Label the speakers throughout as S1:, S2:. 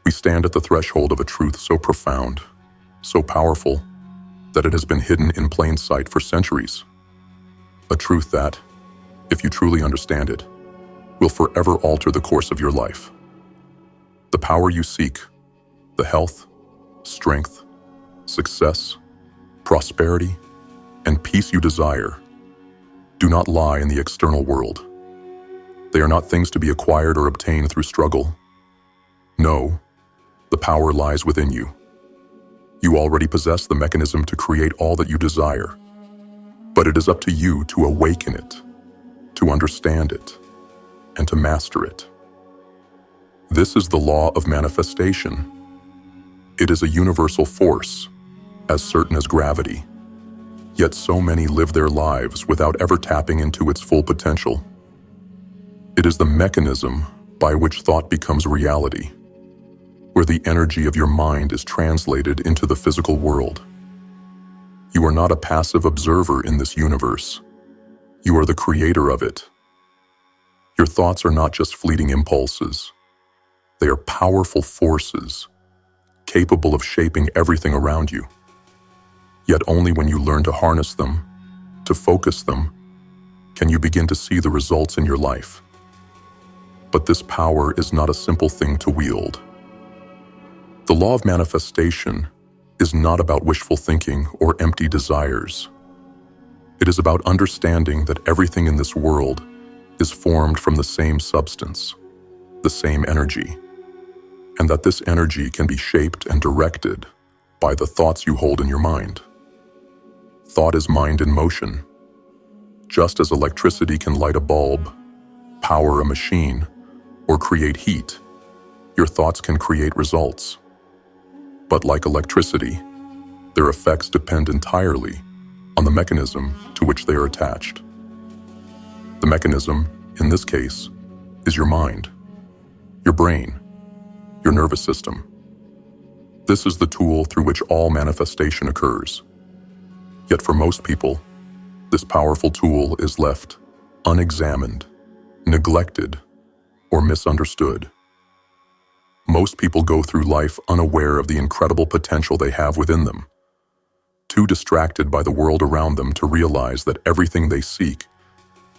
S1: We stand at the threshold of a truth so profound, so powerful, that it has been hidden in plain sight for centuries. A truth that, if you truly understand it, will forever alter the course of your life. The power you seek, the health, strength, success, prosperity, and peace you desire, do not lie in the external world. They are not things to be acquired or obtained through struggle. No, the power lies within you. You already possess the mechanism to create all that you desire, but it is up to you to awaken it, to understand it, and to master it. This is the law of manifestation. It is a universal force, as certain as gravity. Yet so many live their lives without ever tapping into its full potential. It is the mechanism by which thought becomes reality, where the energy of your mind is translated into the physical world. You are not a passive observer in this universe. You are the creator of it. Your thoughts are not just fleeting impulses. They are powerful forces, capable of shaping everything around you. Yet only when you learn to harness them, to focus them, can you begin to see the results in your life. But this power is not a simple thing to wield. The law of manifestation is not about wishful thinking or empty desires. It is about understanding that everything in this world is formed from the same substance, the same energy, and that this energy can be shaped and directed by the thoughts you hold in your mind. Thought is mind in motion. Just as electricity can light a bulb, power a machine, or create heat, your thoughts can create results. But like electricity, their effects depend entirely on the mechanism to which they are attached. The mechanism, in this case, is your mind, your brain, your nervous system. This is the tool through which all manifestation occurs. Yet for most people, this powerful tool is left unexamined, neglected, or misunderstood. Most people go through life unaware of the incredible potential they have within them, too distracted by the world around them to realize that everything they seek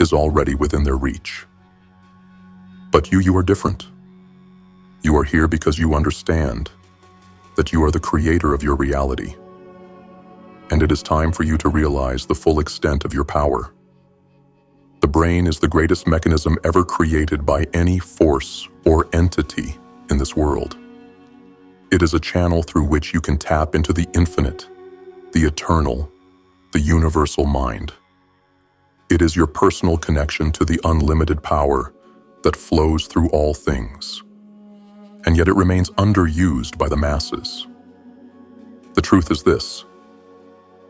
S1: is already within their reach. But you are different. You are here because you understand that you are the creator of your reality. And it is time for you to realize the full extent of your power. The brain is the greatest mechanism ever created by any force or entity in this world. It is a channel through which you can tap into the infinite, the eternal, the universal mind. It is your personal connection to the unlimited power that flows through all things. And yet it remains underused by the masses. The truth is this: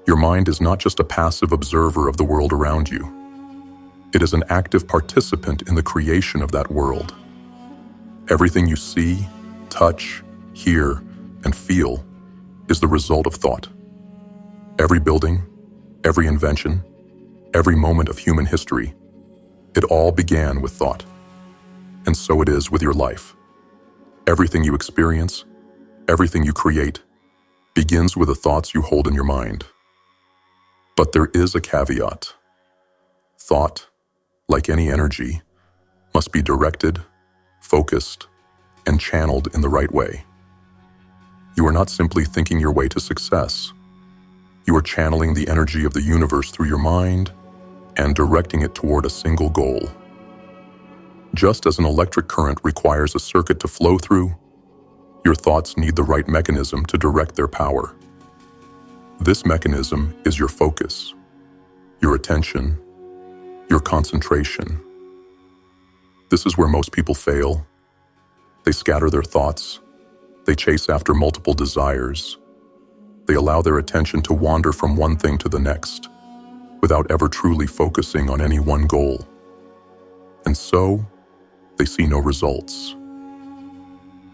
S1: your mind is not just a passive observer of the world around you. It is an active participant in the creation of that world. Everything you see, touch, hear, and feel is the result of thought. Every building, every invention, every moment of human history, it all began with thought. And so it is with your life. Everything you experience, everything you create, begins with the thoughts you hold in your mind. But there is a caveat. Thought, like any energy, must be directed, focused, and channeled in the right way. You are not simply thinking your way to success. You are channeling the energy of the universe through your mind and directing it toward a single goal. Just as an electric current requires a circuit to flow through, your thoughts need the right mechanism to direct their power. This mechanism is your focus, your attention, your concentration. This is where most people fail. They scatter their thoughts. They chase after multiple desires. They allow their attention to wander from one thing to the next, without ever truly focusing on any one goal. And so, they see no results.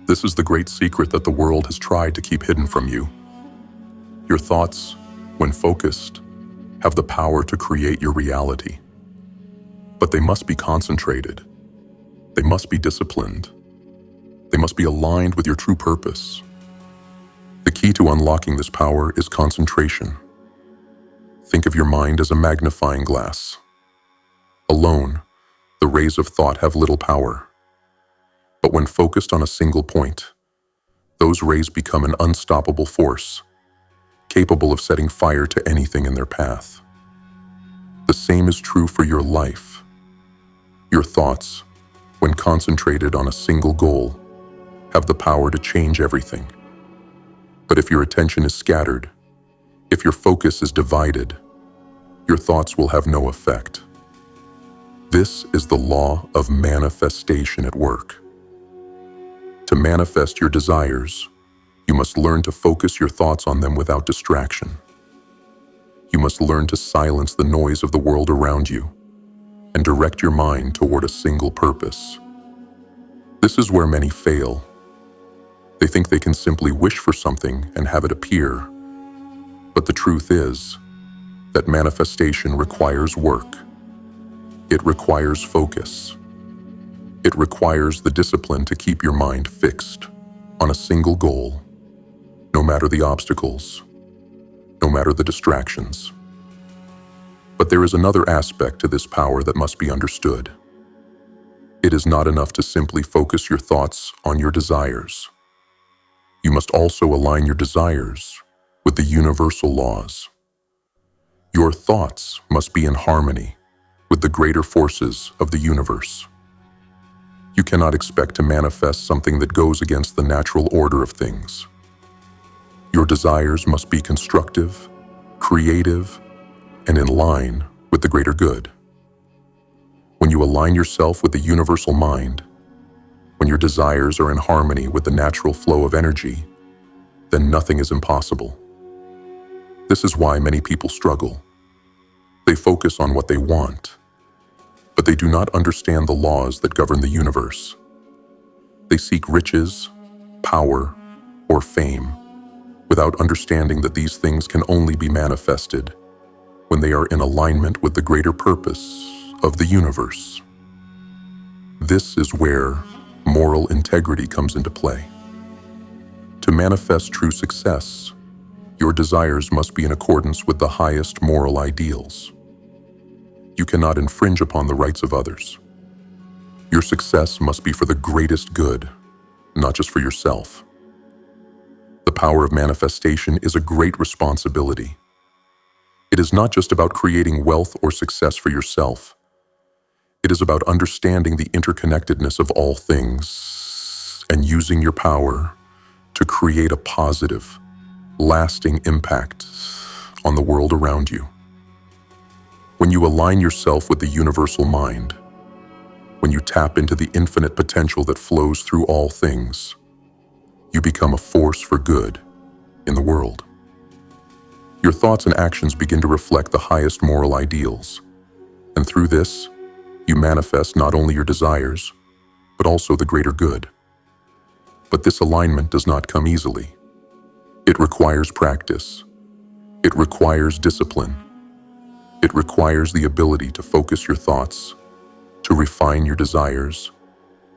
S1: This is the great secret that the world has tried to keep hidden from you. Your thoughts, when focused, have the power to create your reality. But they must be concentrated. They must be disciplined. They must be aligned with your true purpose. The key to unlocking this power is concentration. Think of your mind as a magnifying glass. Alone, the rays of thought have little power. But when focused on a single point, those rays become an unstoppable force, capable of setting fire to anything in their path. The same is true for your life. Your thoughts, when concentrated on a single goal, have the power to change everything. But if your attention is scattered, if your focus is divided, your thoughts will have no effect. This is the law of manifestation at work. To manifest your desires, you must learn to focus your thoughts on them without distraction. You must learn to silence the noise of the world around you and direct your mind toward a single purpose. This is where many fail. They think they can simply wish for something and have it appear. But the truth is that manifestation requires work. It requires focus. It requires the discipline to keep your mind fixed on a single goal, no matter the obstacles, no matter the distractions. But there is another aspect to this power that must be understood. It is not enough to simply focus your thoughts on your desires. You must also align your desires with the universal laws. Your thoughts must be in harmony with the greater forces of the universe. You cannot expect to manifest something that goes against the natural order of things. Your desires must be constructive, creative, and in line with the greater good. When you align yourself with the universal mind, when your desires are in harmony with the natural flow of energy, then nothing is impossible. This is why many people struggle. They focus on what they want, but they do not understand the laws that govern the universe. They seek riches, power, or fame, without understanding that these things can only be manifested when they are in alignment with the greater purpose of the universe. This is where moral integrity comes into play. To manifest true success, your desires must be in accordance with the highest moral ideals. You cannot infringe upon the rights of others. Your success must be for the greatest good, not just for yourself. The power of manifestation is a great responsibility. It is not just about creating wealth or success for yourself. It is about understanding the interconnectedness of all things and using your power to create a positive, lasting impact on the world around you. When you align yourself with the universal mind, when you tap into the infinite potential that flows through all things, you become a force for good in the world. Your thoughts and actions begin to reflect the highest moral ideals, and through this, you manifest not only your desires, but also the greater good. But this alignment does not come easily. It requires practice. It requires discipline. It requires the ability to focus your thoughts, to refine your desires,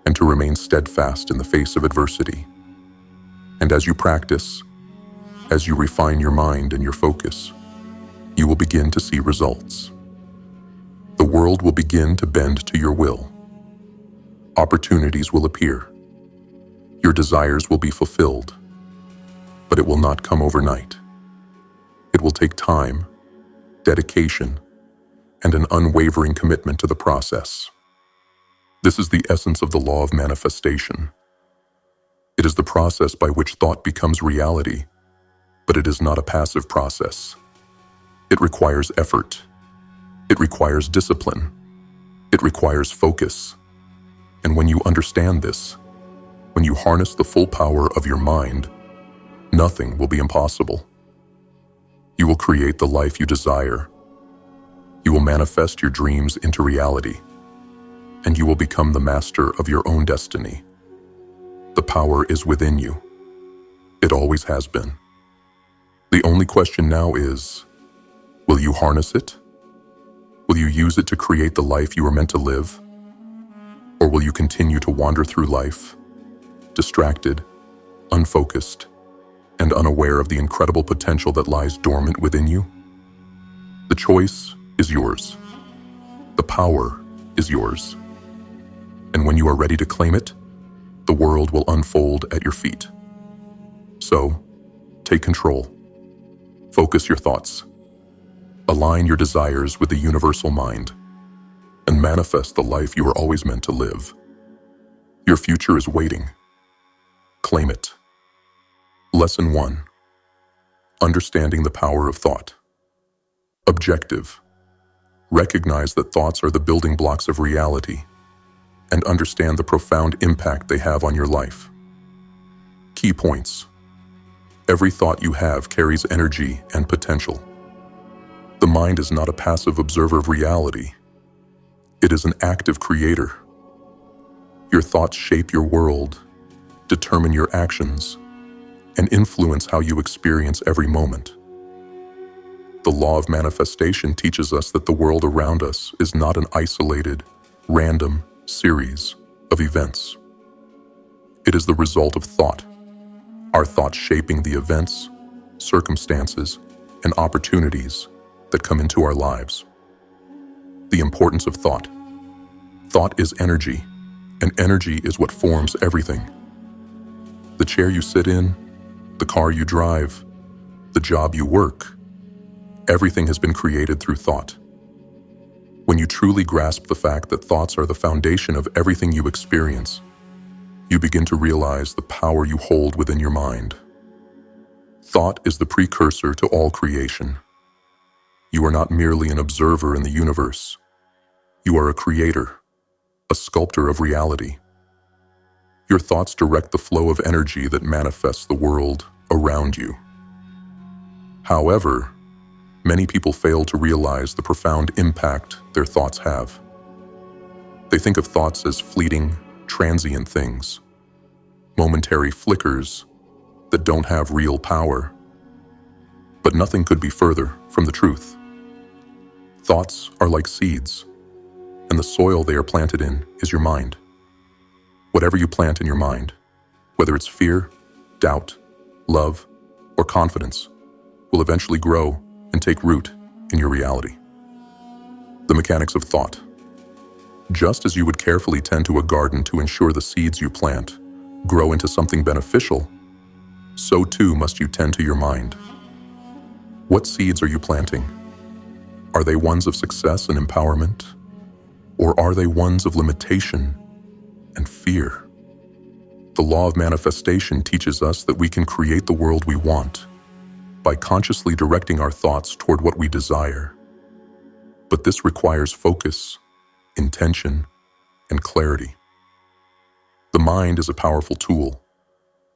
S1: and to remain steadfast in the face of adversity. And as you practice, as you refine your mind and your focus, you will begin to see results. The world will begin to bend to your will. Opportunities will appear. Your desires will be fulfilled, but it will not come overnight. It will take time, dedication, and an unwavering commitment to the process. This is the essence of the law of manifestation. It is the process by which thought becomes reality, but it is not a passive process. It requires effort. It requires discipline. It requires focus. And when you understand this, when you harness the full power of your mind, nothing will be impossible. You will create the life you desire. You will manifest your dreams into reality, and you will become the master of your own destiny. The power is within you. It always has been. The only question now is, will you harness it? Will you use it to create the life you are meant to live? Or will you continue to wander through life, distracted, unfocused, and unaware of the incredible potential that lies dormant within you? The choice is yours. The power is yours. And when you are ready to claim it, the world will unfold at your feet. So, take control. Focus your thoughts. Align your desires with the universal mind, and manifest the life you were always meant to live. Your future is waiting. Claim it. Lesson 1. Understanding the power of thought. Objective. Recognize that thoughts are the building blocks of reality, and understand the profound impact they have on your life. Key points. Every thought you have carries energy and potential. The mind is not a passive observer of reality. It is an active creator. Your thoughts shape your world, determine your actions, and influence how you experience every moment. The law of manifestation teaches us that the world around us is not an isolated, random series of events. It is the result of thought, our thoughts shaping the events, circumstances, and opportunities that come into our lives. The importance of thought. Thought is energy, and energy is what forms everything. The chair you sit in, the car you drive, the job you work, everything has been created through thought. When you truly grasp the fact that thoughts are the foundation of everything you experience, you begin to realize the power you hold within your mind. Thought is the precursor to all creation. You are not merely an observer in the universe. You are a creator, a sculptor of reality. Your thoughts direct the flow of energy that manifests the world around you. However, many people fail to realize the profound impact their thoughts have. They think of thoughts as fleeting, transient things, momentary flickers that don't have real power. But nothing could be further from the truth. Thoughts are like seeds, and the soil they are planted in is your mind. Whatever you plant in your mind, whether it's fear, doubt, love, or confidence, will eventually grow and take root in your reality. The mechanics of thought. Just as you would carefully tend to a garden to ensure the seeds you plant grow into something beneficial, so too must you tend to your mind. What seeds are you planting? Are they ones of success and empowerment? Or are they ones of limitation and fear? The law of manifestation teaches us that we can create the world we want by consciously directing our thoughts toward what we desire. But this requires focus, intention, and clarity. The mind is a powerful tool,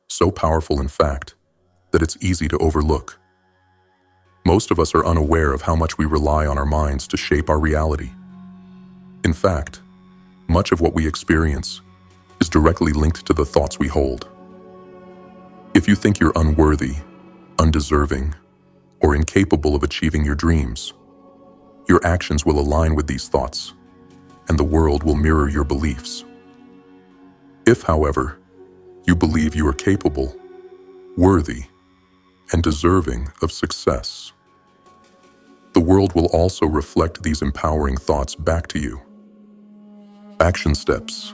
S1: so powerful in fact that it's easy to overlook. Most of us are unaware of how much we rely on our minds to shape our reality. In fact, much of what we experience is directly linked to the thoughts we hold. If you think you're unworthy, undeserving, or incapable of achieving your dreams, your actions will align with these thoughts, and the world will mirror your beliefs. If, however, you believe you are capable, worthy, and deserving of success, the world will also reflect these empowering thoughts back to you. Action steps.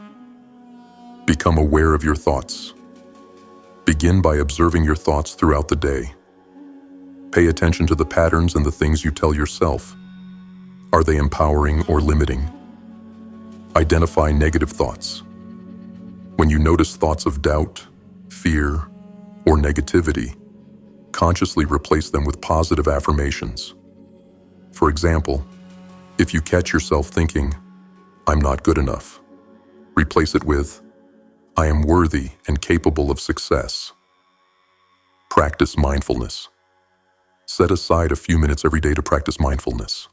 S1: Become aware of your thoughts. Begin by observing your thoughts throughout the day. Pay attention to the patterns and the things you tell yourself. Are they empowering or limiting? Identify negative thoughts. When you notice thoughts of doubt, fear, or negativity, consciously replace them with positive affirmations. For example, if you catch yourself thinking, "I'm not good enough," replace it with, "I am worthy and capable of success." Practice mindfulness. Set aside a few minutes every day to practice mindfulness.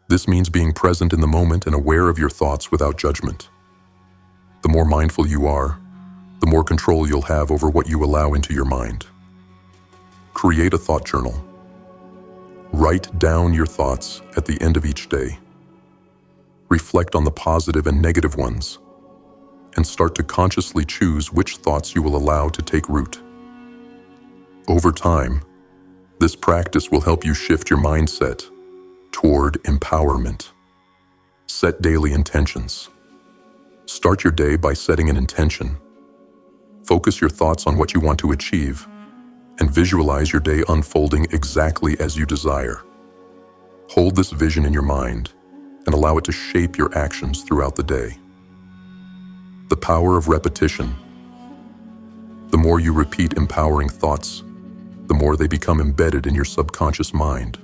S1: This means being present in the moment and aware of your thoughts without judgment. The more mindful you are, the more control you'll have over what you allow into your mind. Create a thought journal. Write down your thoughts at the end of each day. Reflect on the positive and negative ones. and start to consciously choose which thoughts you will allow to take root. Over time, this practice will help you shift your mindset toward empowerment. Set daily intentions. Start your day by setting an intention. Focus your thoughts on what you want to achieve, and visualize your day unfolding exactly as you desire. Hold this vision in your mind and allow it to shape your actions throughout the day. The power of repetition. The more you repeat empowering thoughts, the more they become embedded in your subconscious mind.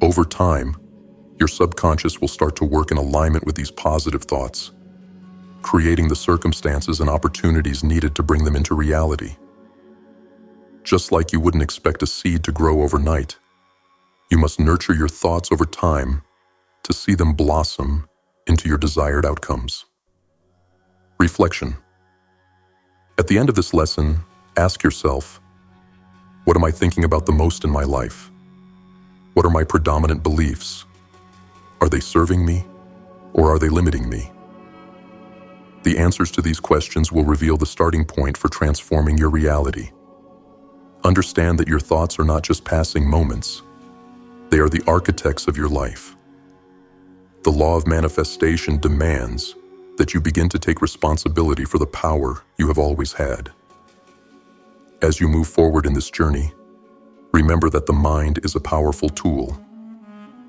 S1: Over time, your subconscious will start to work in alignment with these positive thoughts, creating the circumstances and opportunities needed to bring them into reality. Just like you wouldn't expect a seed to grow overnight, you must nurture your thoughts over time to see them blossom into your desired outcomes. Reflection. At the end of this lesson, ask yourself, what am I thinking about the most in my life? What are my predominant beliefs? Are they serving me, or are they limiting me? The answers to these questions will reveal the starting point for transforming your reality. Understand that your thoughts are not just passing moments. They are the architects of your life. The law of manifestation demands that you begin to take responsibility for the power you have always had. As you move forward in this journey, remember that the mind is a powerful tool,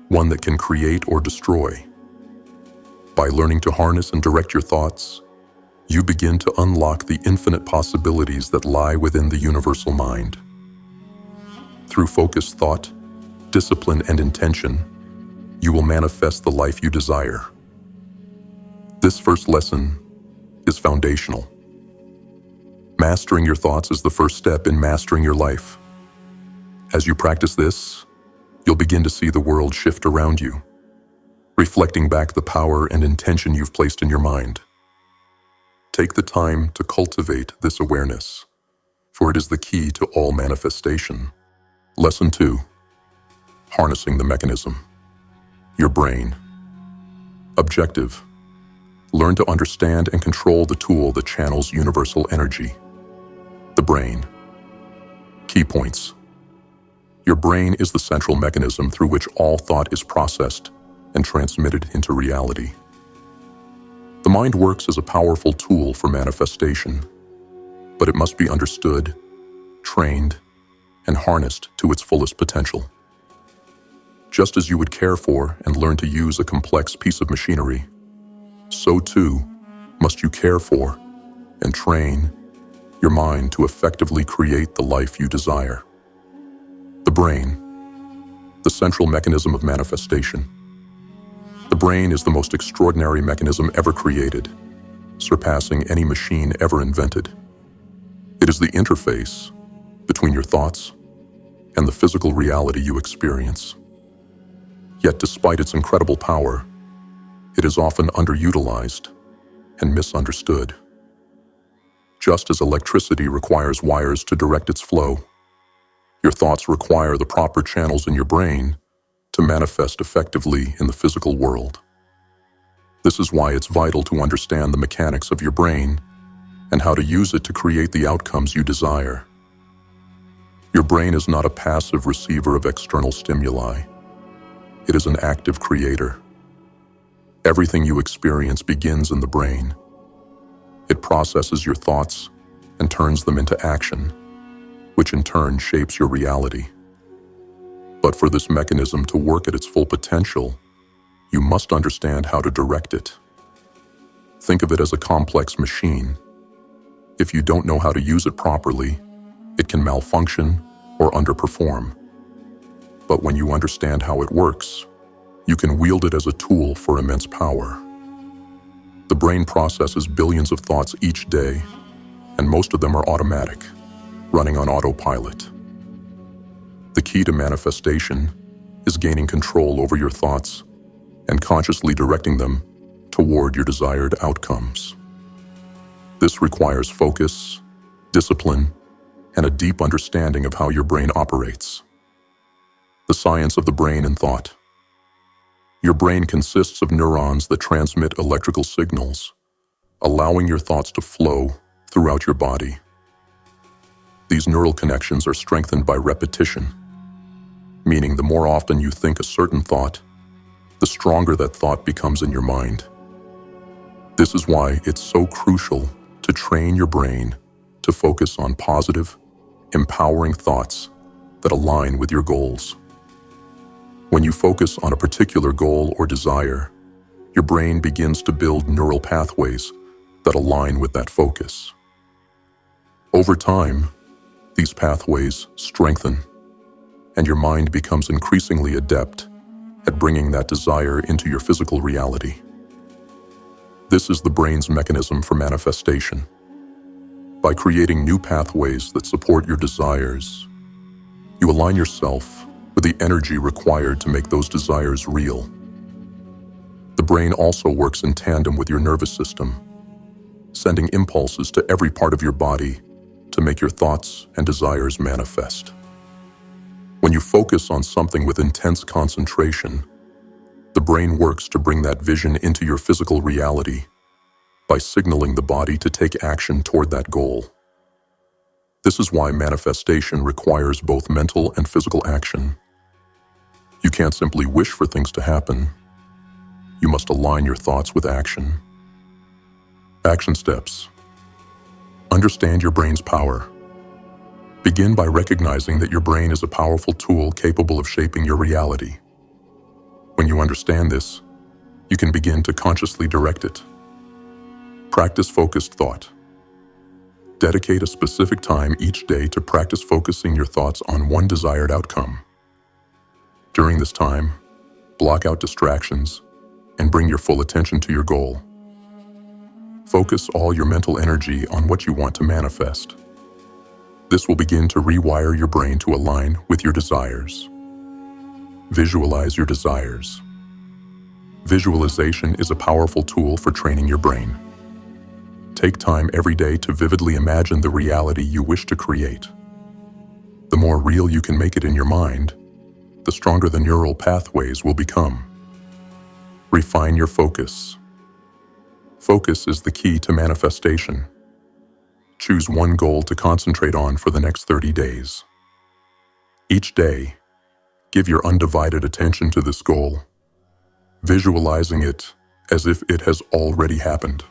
S1: one that can create or destroy. By learning to harness and direct your thoughts, you begin to unlock the infinite possibilities that lie within the universal mind. Through focused thought, discipline, and intention, you will manifest the life you desire. This first lesson is foundational. Mastering your thoughts is the first step in mastering your life. As you practice this, you'll begin to see the world shift around you, reflecting back the power and intention you've placed in your mind. Take the time to cultivate this awareness, for it is the key to all manifestation. Lesson 2. Harnessing the mechanism. Your brain. Objective. Learn to understand and control the tool that channels universal energy. The brain. Key points. Your brain is the central mechanism through which all thought is processed and transmitted into reality. The mind works as a powerful tool for manifestation, but it must be understood, trained, and harnessed to its fullest potential. Just as you would care for and learn to use a complex piece of machinery, so too must you care for and train your mind to effectively create the life you desire. The brain, the central mechanism of manifestation. The brain is the most extraordinary mechanism ever created, surpassing any machine ever invented. It is the interface between your thoughts and the physical reality you experience. Yet despite its incredible power, it is often underutilized and misunderstood. Just as electricity requires wires to direct its flow, your thoughts require the proper channels in your brain to manifest effectively in the physical world. This is why it's vital to understand the mechanics of your brain and how to use it to create the outcomes you desire. Your brain is not a passive receiver of external stimuli. It is an active creator. Everything you experience begins in the brain. It processes your thoughts and turns them into action, which in turn shapes your reality. But for this mechanism to work at its full potential, you must understand how to direct it. Think of it as a complex machine. If you don't know how to use it properly, it can malfunction or underperform. But when you understand how it works, you can wield it as a tool for immense power. The brain processes billions of thoughts each day, and most of them are automatic, running on autopilot. The key to manifestation is gaining control over your thoughts and consciously directing them toward your desired outcomes. This requires focus, discipline, and a deep understanding of how your brain operates. The science of the brain and thought. Your brain consists of neurons that transmit electrical signals, allowing your thoughts to flow throughout your body. These neural connections are strengthened by repetition, meaning the more often you think a certain thought, the stronger that thought becomes in your mind. This is why it's so crucial to train your brain to focus on positive, empowering thoughts that align with your goals. When you focus on a particular goal or desire, your brain begins to build neural pathways that align with that focus. Over time, these pathways strengthen, and your mind becomes increasingly adept at bringing that desire into your physical reality. This is the brain's mechanism for manifestation. By creating new pathways that support your desires, you align yourself with the energy required to make those desires real. The brain also works in tandem with your nervous system, sending impulses to every part of your body to make your thoughts and desires manifest. When you focus on something with intense concentration, the brain works to bring that vision into your physical reality by signaling the body to take action toward that goal. This is why manifestation requires both mental and physical action. You can't simply wish for things to happen. You must align your thoughts with action. Action steps. Understand your brain's power. Begin by recognizing that your brain is a powerful tool capable of shaping your reality. When you understand this, you can begin to consciously direct it. Practice focused thought. Dedicate a specific time each day to practice focusing your thoughts on one desired outcome. During this time, block out distractions and bring your full attention to your goal. Focus all your mental energy on what you want to manifest. This will begin to rewire your brain to align with your desires. Visualize your desires. Visualization is a powerful tool for training your brain. Take time every day to vividly imagine the reality you wish to create. The more real you can make it in your mind, the stronger the neural pathways will become. Refine your focus. Focus is the key to manifestation. Choose one goal to concentrate on for the next 30 days. Each day, give your undivided attention to this goal, visualizing it as if it has already happened.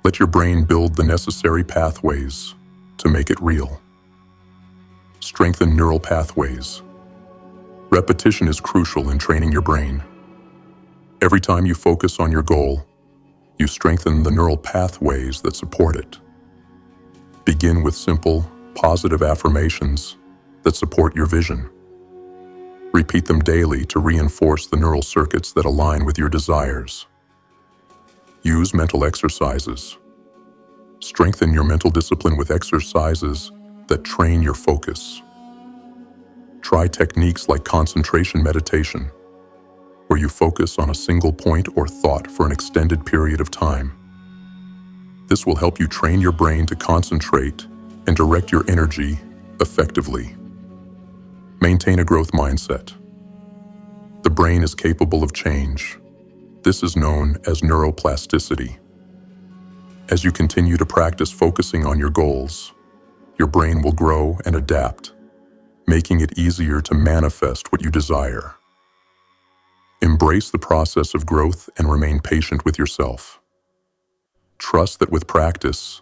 S1: Let your brain build the necessary pathways to make it real. Strengthen neural pathways. Repetition is crucial in training your brain. Every time you focus on your goal, you strengthen the neural pathways that support it. Begin with simple, positive affirmations that support your vision. Repeat them daily to reinforce the neural circuits that align with your desires. Use mental exercises. Strengthen your mental discipline with exercises that train your focus. Try techniques like concentration meditation, where you focus on a single point or thought for an extended period of time. This will help you train your brain to concentrate and direct your energy effectively. Maintain a growth mindset. The brain is capable of change. This is known as neuroplasticity. As you continue to practice focusing on your goals, your brain will grow and adapt, making it easier to manifest what you desire. Embrace the process of growth and remain patient with yourself. Trust that with practice,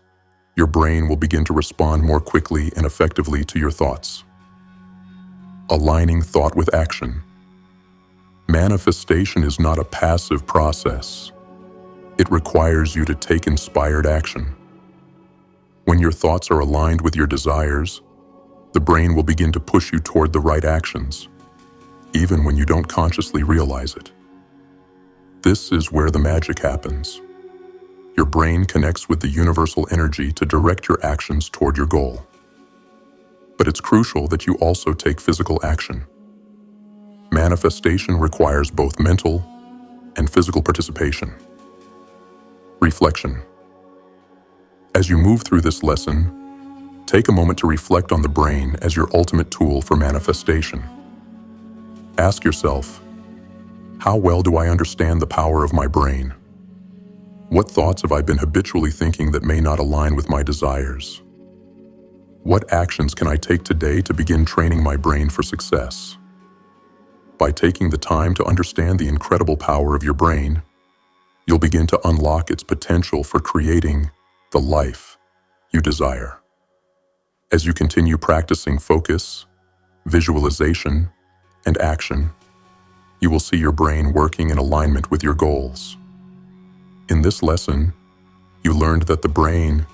S1: your brain will begin to respond more quickly and effectively to your thoughts. Aligning thought with action. Manifestation is not a passive process. It requires you to take inspired action. When your thoughts are aligned with your desires, the brain will begin to push you toward the right actions, even when you don't consciously realize it. This is where the magic happens. Your brain connects with the universal energy to direct your actions toward your goal. But it's crucial that you also take physical action. Manifestation requires both mental and physical participation. Reflection. As you move through this lesson, take a moment to reflect on the brain as your ultimate tool for manifestation. Ask yourself, how well do I understand the power of my brain? What thoughts have I been habitually thinking that may not align with my desires? What actions can I take today to begin training my brain for success? By taking the time to understand the incredible power of your brain, you'll begin to unlock its potential for creating the life you desire. As you continue practicing focus, visualization, and action, you will see your brain working in alignment with your goals. In this lesson, you learned that the brain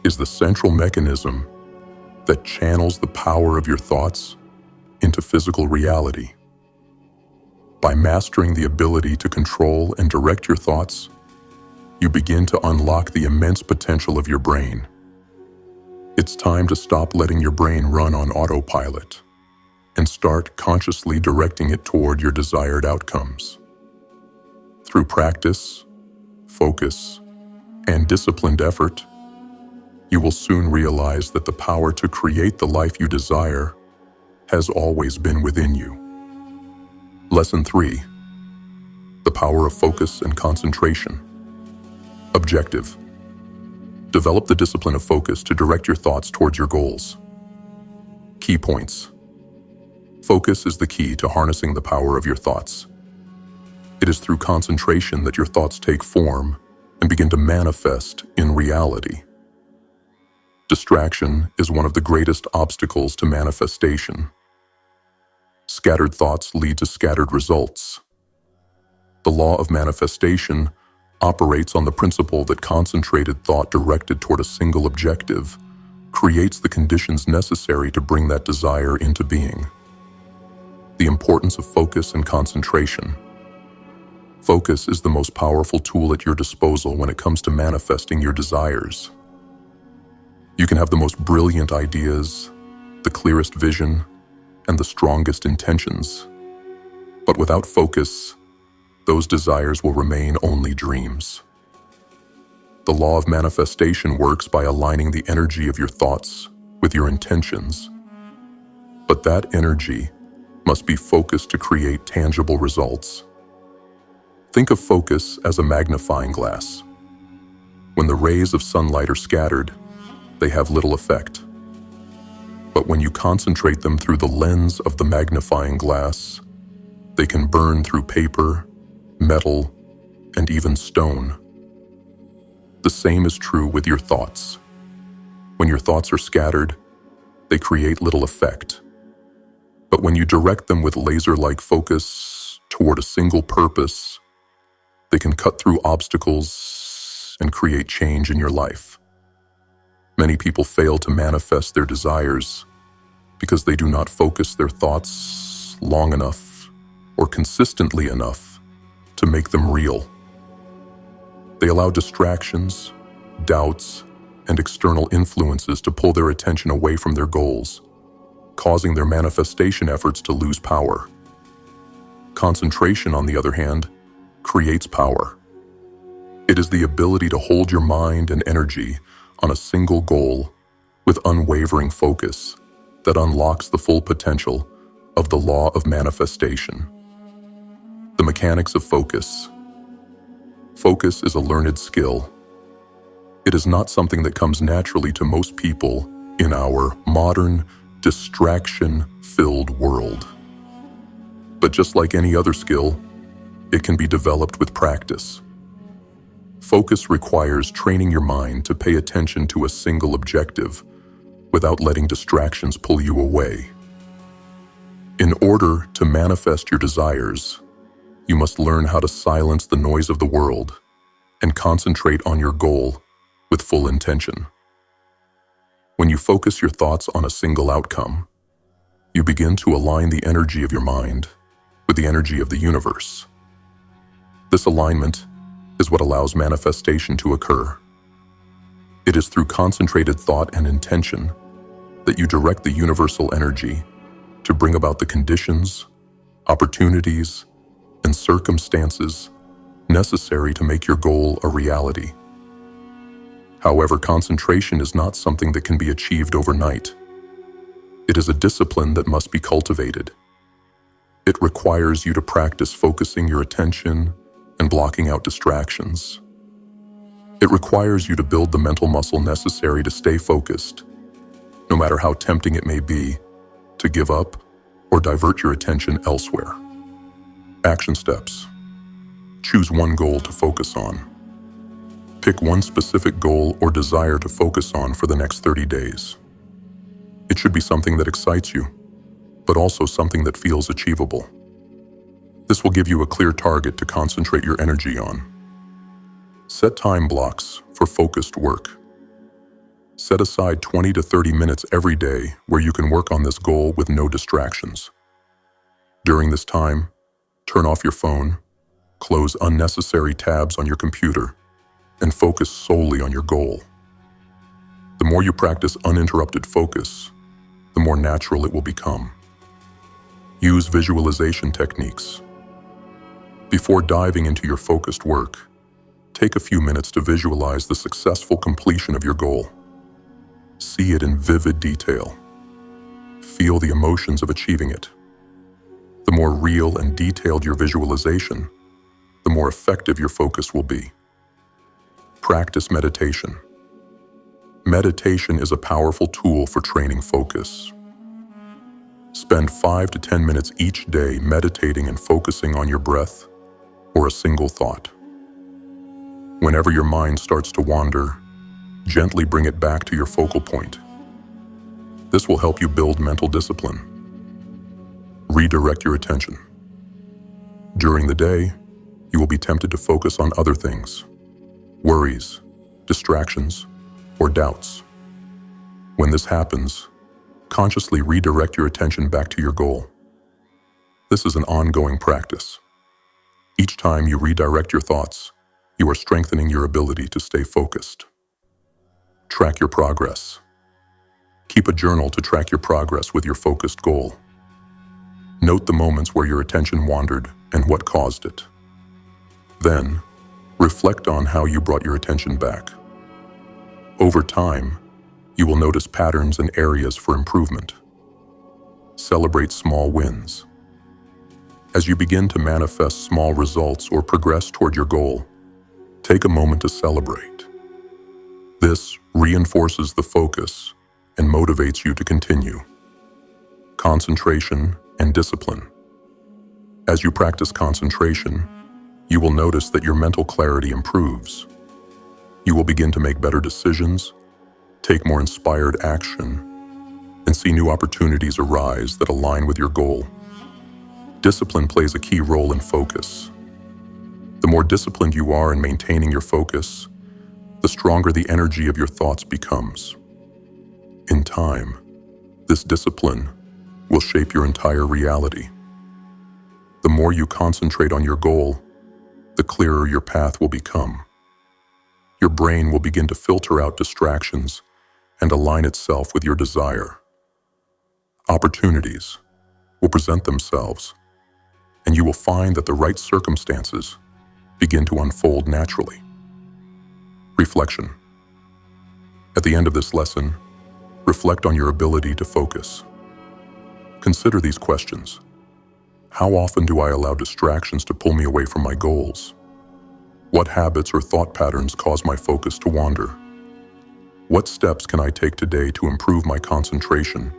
S1: is the central mechanism that channels the power of your thoughts into physical reality. By mastering the ability to control and direct your thoughts, you begin to unlock the immense potential of your brain. It's time to stop letting your brain run on autopilot and start consciously directing it toward your desired outcomes. Through practice, focus, and disciplined effort, you will soon realize that the power to create the life you desire has always been within you. Lesson 3. The power of focus and concentration. Objective. Develop the discipline of focus to direct your thoughts towards your goals. Key points. Focus is the key to harnessing the power of your thoughts. It is through concentration that your thoughts take form and begin to manifest in reality. Distraction is one of the greatest obstacles to manifestation. Scattered thoughts lead to scattered results. The law of manifestation operates on the principle that concentrated thought directed toward a single objective creates the conditions necessary to bring that desire into being. The importance of focus and concentration. Focus is the most powerful tool at your disposal when it comes to manifesting your desires. You can have the most brilliant ideas, the clearest vision, and the strongest intentions. But without focus, those desires will remain only dreams. The law of manifestation works by aligning the energy of your thoughts with your intentions. But that energy must be focused to create tangible results. Think of focus as a magnifying glass. When the rays of sunlight are scattered, they have little effect. But when you concentrate them through the lens of the magnifying glass, they can burn through paper, metal, and even stone. The same is true with your thoughts. When your thoughts are scattered, they create little effect. But when you direct them with laser-like focus toward a single purpose, they can cut through obstacles and create change in your life. Many people fail to manifest their desires because they do not focus their thoughts long enough or consistently enough to make them real. They allow distractions, doubts, and external influences to pull their attention away from their goals, causing their manifestation efforts to lose power. Concentration, on the other hand, creates power. It is the ability to hold your mind and energy on a single goal with unwavering focus that unlocks the full potential of the law of manifestation. The mechanics of focus. Focus is a learned skill. It is not something that comes naturally to most people in our modern, distraction-filled world. But just like any other skill, it can be developed with practice. Focus requires training your mind to pay attention to a single objective without letting distractions pull you away. In order to manifest your desires, you must learn how to silence the noise of the world and concentrate on your goal with full intention. When you focus your thoughts on a single outcome, you begin to align the energy of your mind with the energy of the universe. This alignment is what allows manifestation to occur. It is through concentrated thought and intention that you direct the universal energy to bring about the conditions, opportunities, and circumstances necessary to make your goal a reality. However, concentration is not something that can be achieved overnight. It is a discipline that must be cultivated. It requires you to practice focusing your attention and blocking out distractions. It requires you to build the mental muscle necessary to stay focused, no matter how tempting it may be to give up or divert your attention elsewhere. Action steps. Choose one goal to focus on. Pick one specific goal or desire to focus on for the next 30 days. It should be something that excites you, but also something that feels achievable. This will give you a clear target to concentrate your energy on. Set time blocks for focused work. Set aside 20 to 30 minutes every day where you can work on this goal with no distractions. During this time, turn off your phone, close unnecessary tabs on your computer, and focus solely on your goal. The more you practice uninterrupted focus, the more natural it will become. Use visualization techniques. Before diving into your focused work, take a few minutes to visualize the successful completion of your goal. See it in vivid detail. Feel the emotions of achieving it. The more real and detailed your visualization, the more effective your focus will be. Practice meditation. Meditation is a powerful tool for training focus. Spend 5 to 10 minutes each day meditating and focusing on your breath or a single thought. Whenever your mind starts to wander, gently bring it back to your focal point. This will help you build mental discipline. Redirect your attention. During the day, you will be tempted to focus on other things, worries, distractions, or doubts. When this happens, consciously redirect your attention back to your goal. This is an ongoing practice. Each time you redirect your thoughts, you are strengthening your ability to stay focused. Track your progress. Keep a journal to track your progress with your focused goal. Note the moments where your attention wandered and what caused it. Then, reflect on how you brought your attention back. Over time, you will notice patterns and areas for improvement. Celebrate small wins. As you begin to manifest small results or progress toward your goal, take a moment to celebrate. This reinforces the focus and motivates you to continue. Concentration and discipline. As you practice concentration, you will notice that your mental clarity improves. You will begin to make better decisions, take more inspired action, and see new opportunities arise that align with your goal. Discipline plays a key role in focus. The more disciplined you are in maintaining your focus, the stronger the energy of your thoughts becomes. In time, this discipline will shape your entire reality. The more you concentrate on your goal, the clearer your path will become. Your brain will begin to filter out distractions and align itself with your desire. Opportunities will present themselves, and you will find that the right circumstances begin to unfold naturally. Reflection. At the end of this lesson, reflect on your ability to focus. Consider these questions. How often do I allow distractions to pull me away from my goals? What habits or thought patterns cause my focus to wander? What steps can I take today to improve my concentration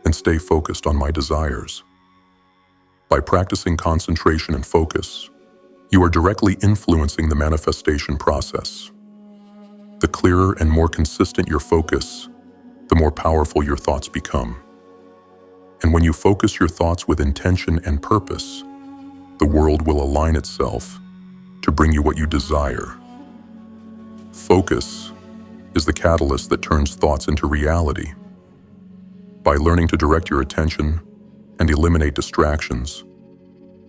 S1: and stay focused on my desires? By practicing concentration and focus, you are directly influencing the manifestation process. The clearer and more consistent your focus, the more powerful your thoughts become. And when you focus your thoughts with intention and purpose, the world will align itself to bring you what you desire. Focus is the catalyst that turns thoughts into reality. By learning to direct your attention and eliminate distractions,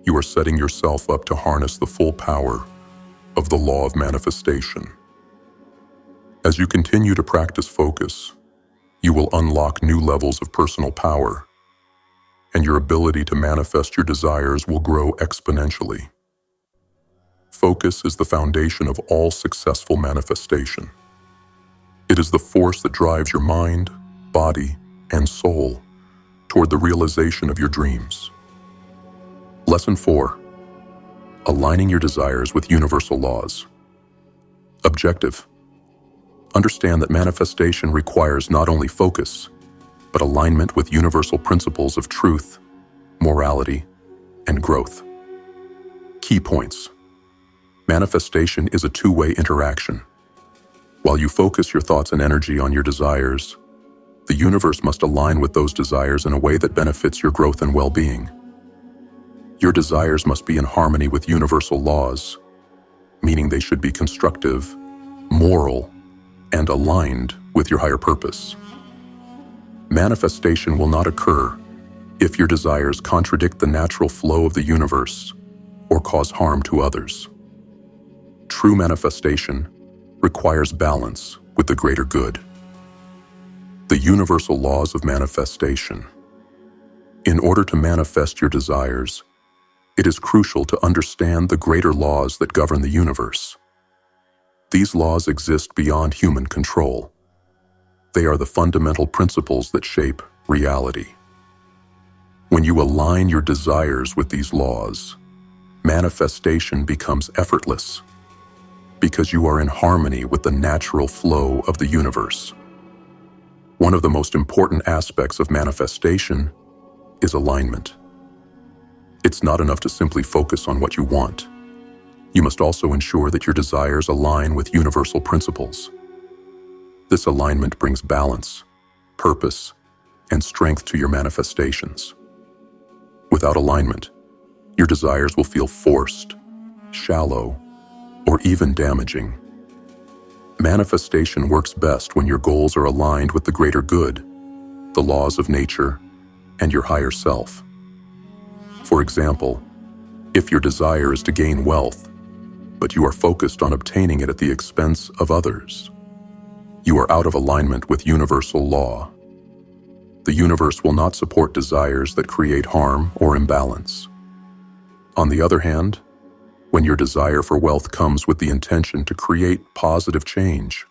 S1: you are setting yourself up to harness the full power of the law of manifestation. As you continue to practice focus, you will unlock new levels of personal power, and your ability to manifest your desires will grow exponentially. Focus is the foundation of all successful manifestation. It is the force that drives your mind, body, and soul toward the realization of your dreams. Lesson 4. Aligning your desires with universal laws. Objective. Understand that manifestation requires not only focus, but alignment with universal principles of truth, morality, and growth. Key points. Manifestation is a two-way interaction. While you focus your thoughts and energy on your desires, the universe must align with those desires in a way that benefits your growth and well-being. Your desires must be in harmony with universal laws, meaning they should be constructive, moral, and aligned with your higher purpose. Manifestation will not occur if your desires contradict the natural flow of the universe or cause harm to others. True manifestation requires balance with the greater good. The universal laws of manifestation. In order to manifest your desires, it is crucial to understand the greater laws that govern the universe. These laws exist beyond human control. They are the fundamental principles that shape reality. When you align your desires with these laws, manifestation becomes effortless because you are in harmony with the natural flow of the universe. One of the most important aspects of manifestation is alignment. It's not enough to simply focus on what you want. You must also ensure that your desires align with universal principles. This alignment brings balance, purpose, and strength to your manifestations. Without alignment, your desires will feel forced, shallow, or even damaging. Manifestation works best when your goals are aligned with the greater good, the laws of nature, and your higher self. For example, if your desire is to gain wealth, but you are focused on obtaining it at the expense of others, you are out of alignment with universal law. The universe will not support desires that create harm or imbalance. On the other hand, when your desire for wealth comes with the intention to create positive change,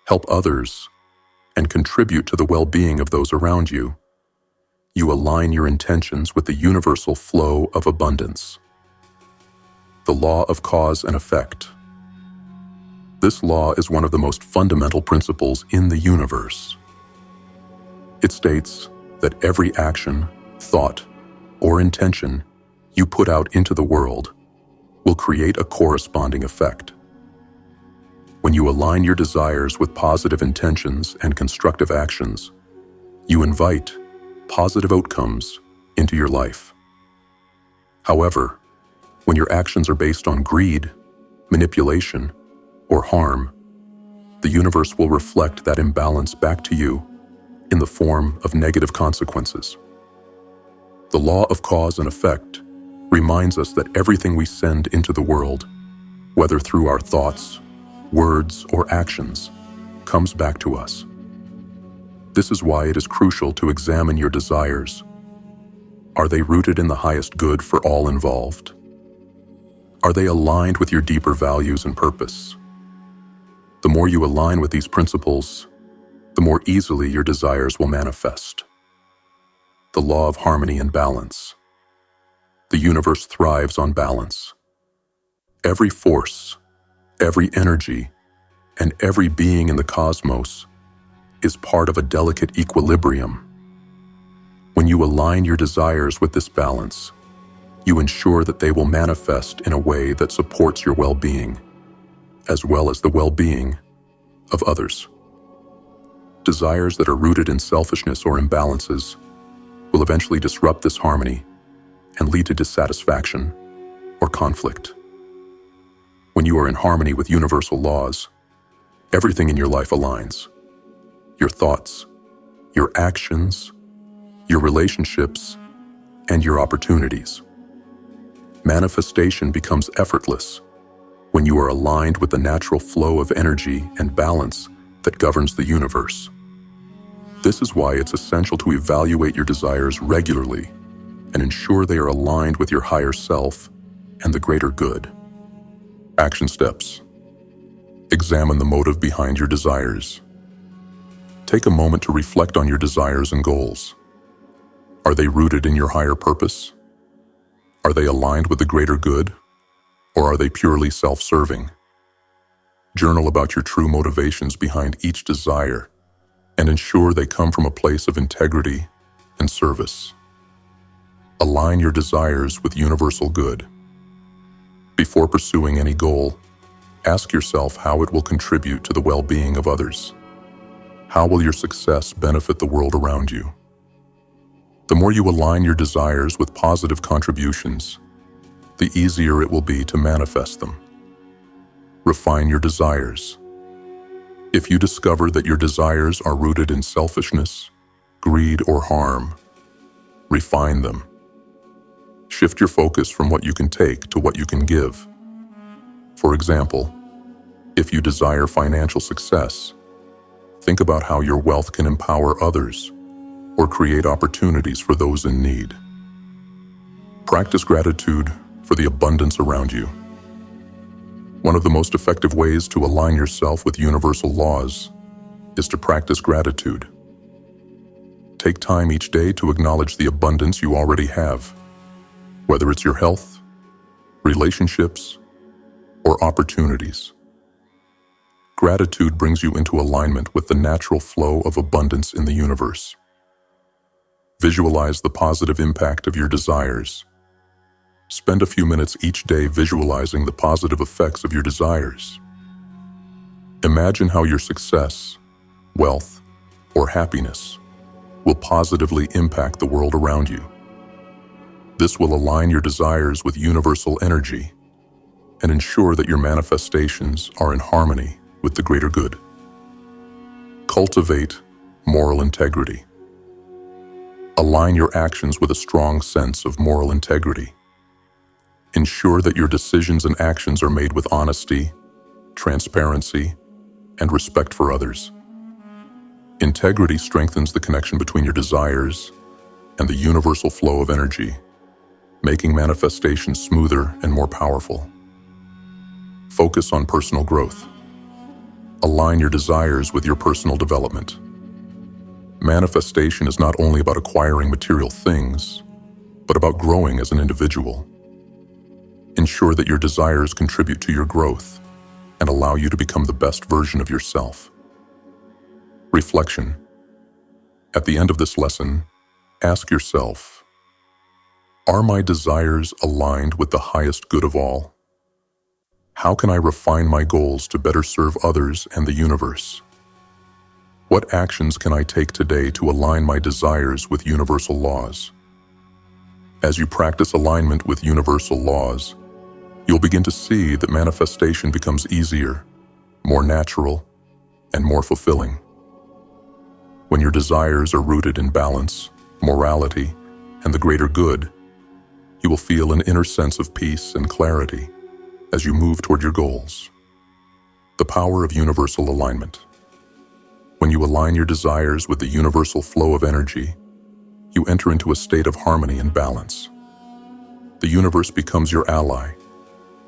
S1: help others, and contribute to the well-being of those around you, you align your intentions with the universal flow of abundance. The law of cause and effect. This law is one of the most fundamental principles in the universe. It states that every action, thought, or intention you put out into the world will create a corresponding effect. When you align your desires with positive intentions and constructive actions, you invite positive outcomes into your life. However, when your actions are based on greed, manipulation, or harm, the universe will reflect that imbalance back to you in the form of negative consequences. The law of cause and effect reminds us that everything we send into the world, whether through our thoughts, words, or actions, comes back to us. This is why it is crucial to examine your desires. Are they rooted in the highest good for all involved? Are they aligned with your deeper values and purpose? The more you align with these principles, the more easily your desires will manifest. The law of harmony and balance. The universe thrives on balance. Every force, every energy, and every being in the cosmos is part of a delicate equilibrium. When you align your desires with this balance, you ensure that they will manifest in a way that supports your well-being, as well as the well-being of others. Desires that are rooted in selfishness or imbalances will eventually disrupt this harmony and lead to dissatisfaction or conflict. When you are in harmony with universal laws, everything in your life aligns. Your thoughts, your actions, your relationships, and your opportunities. Manifestation becomes effortless when you are aligned with the natural flow of energy and balance that governs the universe. This is why it's essential to evaluate your desires regularly and ensure they are aligned with your higher self and the greater good. Action steps. Examine the motive behind your desires. Take a moment to reflect on your desires and goals. Are they rooted in your higher purpose? Are they aligned with the greater good? Or are they purely self-serving? Journal about your true motivations behind each desire and ensure they come from a place of integrity and service. Align your desires with universal good. Before pursuing any goal, ask yourself how it will contribute to the well-being of others. How will your success benefit the world around you? The more you align your desires with positive contributions, the easier it will be to manifest them. Refine your desires. If you discover that your desires are rooted in selfishness, greed, or harm, refine them. Shift your focus from what you can take to what you can give. For example, if you desire financial success, think about how your wealth can empower others or create opportunities for those in need. Practice gratitude for the abundance around you. One of the most effective ways to align yourself with universal laws is to practice gratitude. Take time each day to acknowledge the abundance you already have, whether it's your health, relationships, or opportunities. Gratitude brings you into alignment with the natural flow of abundance in the universe. Visualize the positive impact of your desires. Spend a few minutes each day visualizing the positive effects of your desires. Imagine how your success, wealth, or happiness will positively impact the world around you. This will align your desires with universal energy and ensure that your manifestations are in harmony with the greater good. Cultivate moral integrity. Align your actions with a strong sense of moral integrity. Ensure that your decisions and actions are made with honesty, transparency, and respect for others. Integrity strengthens the connection between your desires and the universal flow of energy, making manifestation smoother and more powerful. Focus on personal growth. Align your desires with your personal development. Manifestation is not only about acquiring material things, but about growing as an individual. Ensure that your desires contribute to your growth and allow you to become the best version of yourself. Reflection. At the end of this lesson, ask yourself, are my desires aligned with the highest good of all? How can I refine my goals to better serve others and the universe? What actions can I take today to align my desires with universal laws? As you practice alignment with universal laws, you'll begin to see that manifestation becomes easier, more natural, and more fulfilling. When your desires are rooted in balance, morality, and the greater good, you will feel an inner sense of peace and clarity as you move toward your goals. The power of universal alignment. When you align your desires with the universal flow of energy, you enter into a state of harmony and balance. The universe becomes your ally,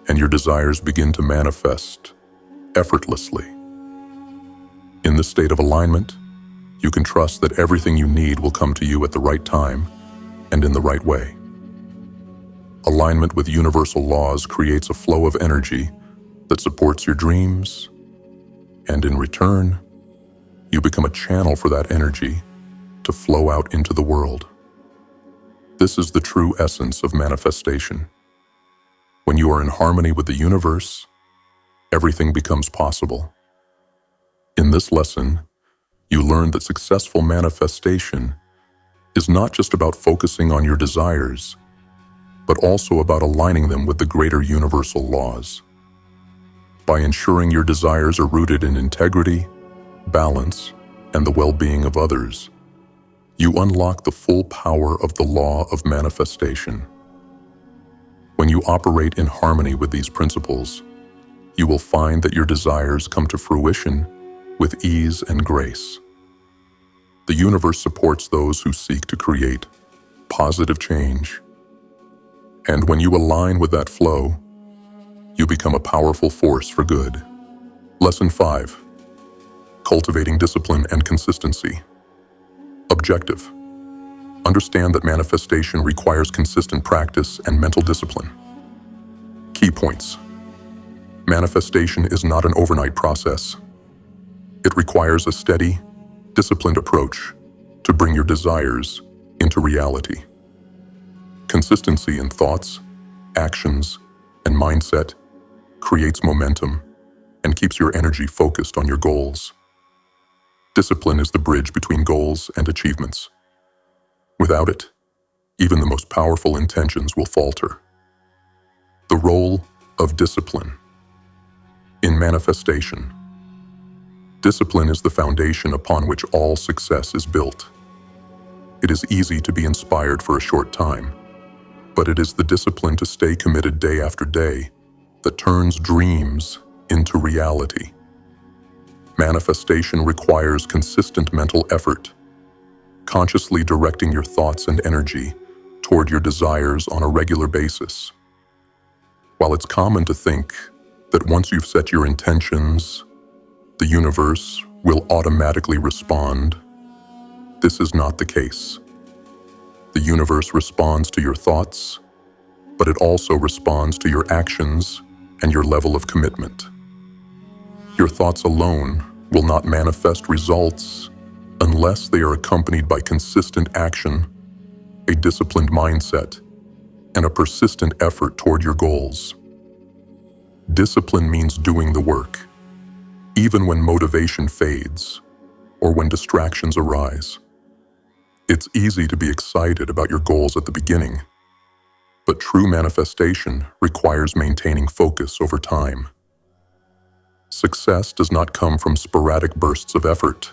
S1: and your desires begin to manifest effortlessly. In this state of alignment, you can trust that everything you need will come to you at the right time and in the right way. Alignment with universal laws creates a flow of energy that supports your dreams, and in return, you become a channel for that energy to flow out into the world. This is the true essence of manifestation. When you are in harmony with the universe, everything becomes possible. In this lesson, you learn that successful manifestation is not just about focusing on your desires, but also about aligning them with the greater universal laws. By ensuring your desires are rooted in integrity, balance, and the well-being of others, you unlock the full power of the law of manifestation. When you operate in harmony with these principles, you will find that your desires come to fruition with ease and grace. The universe supports those who seek to create positive change. And when you align with that flow, you become a powerful force for good. Lesson 5. Cultivating discipline and consistency. Objective. Understand that manifestation requires consistent practice and mental discipline. Key points. Manifestation is not an overnight process. It requires a steady, disciplined approach to bring your desires into reality. Consistency in thoughts, actions, and mindset creates momentum and keeps your energy focused on your goals. Discipline is the bridge between goals and achievements. Without it, even the most powerful intentions will falter. The role of discipline in manifestation. Discipline is the foundation upon which all success is built. It is easy to be inspired for a short time, but it is the discipline to stay committed day after day that turns dreams into reality. Manifestation requires consistent mental effort, consciously directing your thoughts and energy toward your desires on a regular basis. While it's common to think that once you've set your intentions, the universe will automatically respond, this is not the case. The universe responds to your thoughts, but it also responds to your actions and your level of commitment. Your thoughts alone will not manifest results unless they are accompanied by consistent action, a disciplined mindset, and a persistent effort toward your goals. Discipline means doing the work, even when motivation fades or when distractions arise. It's easy to be excited about your goals at the beginning, but true manifestation requires maintaining focus over time. Success does not come from sporadic bursts of effort,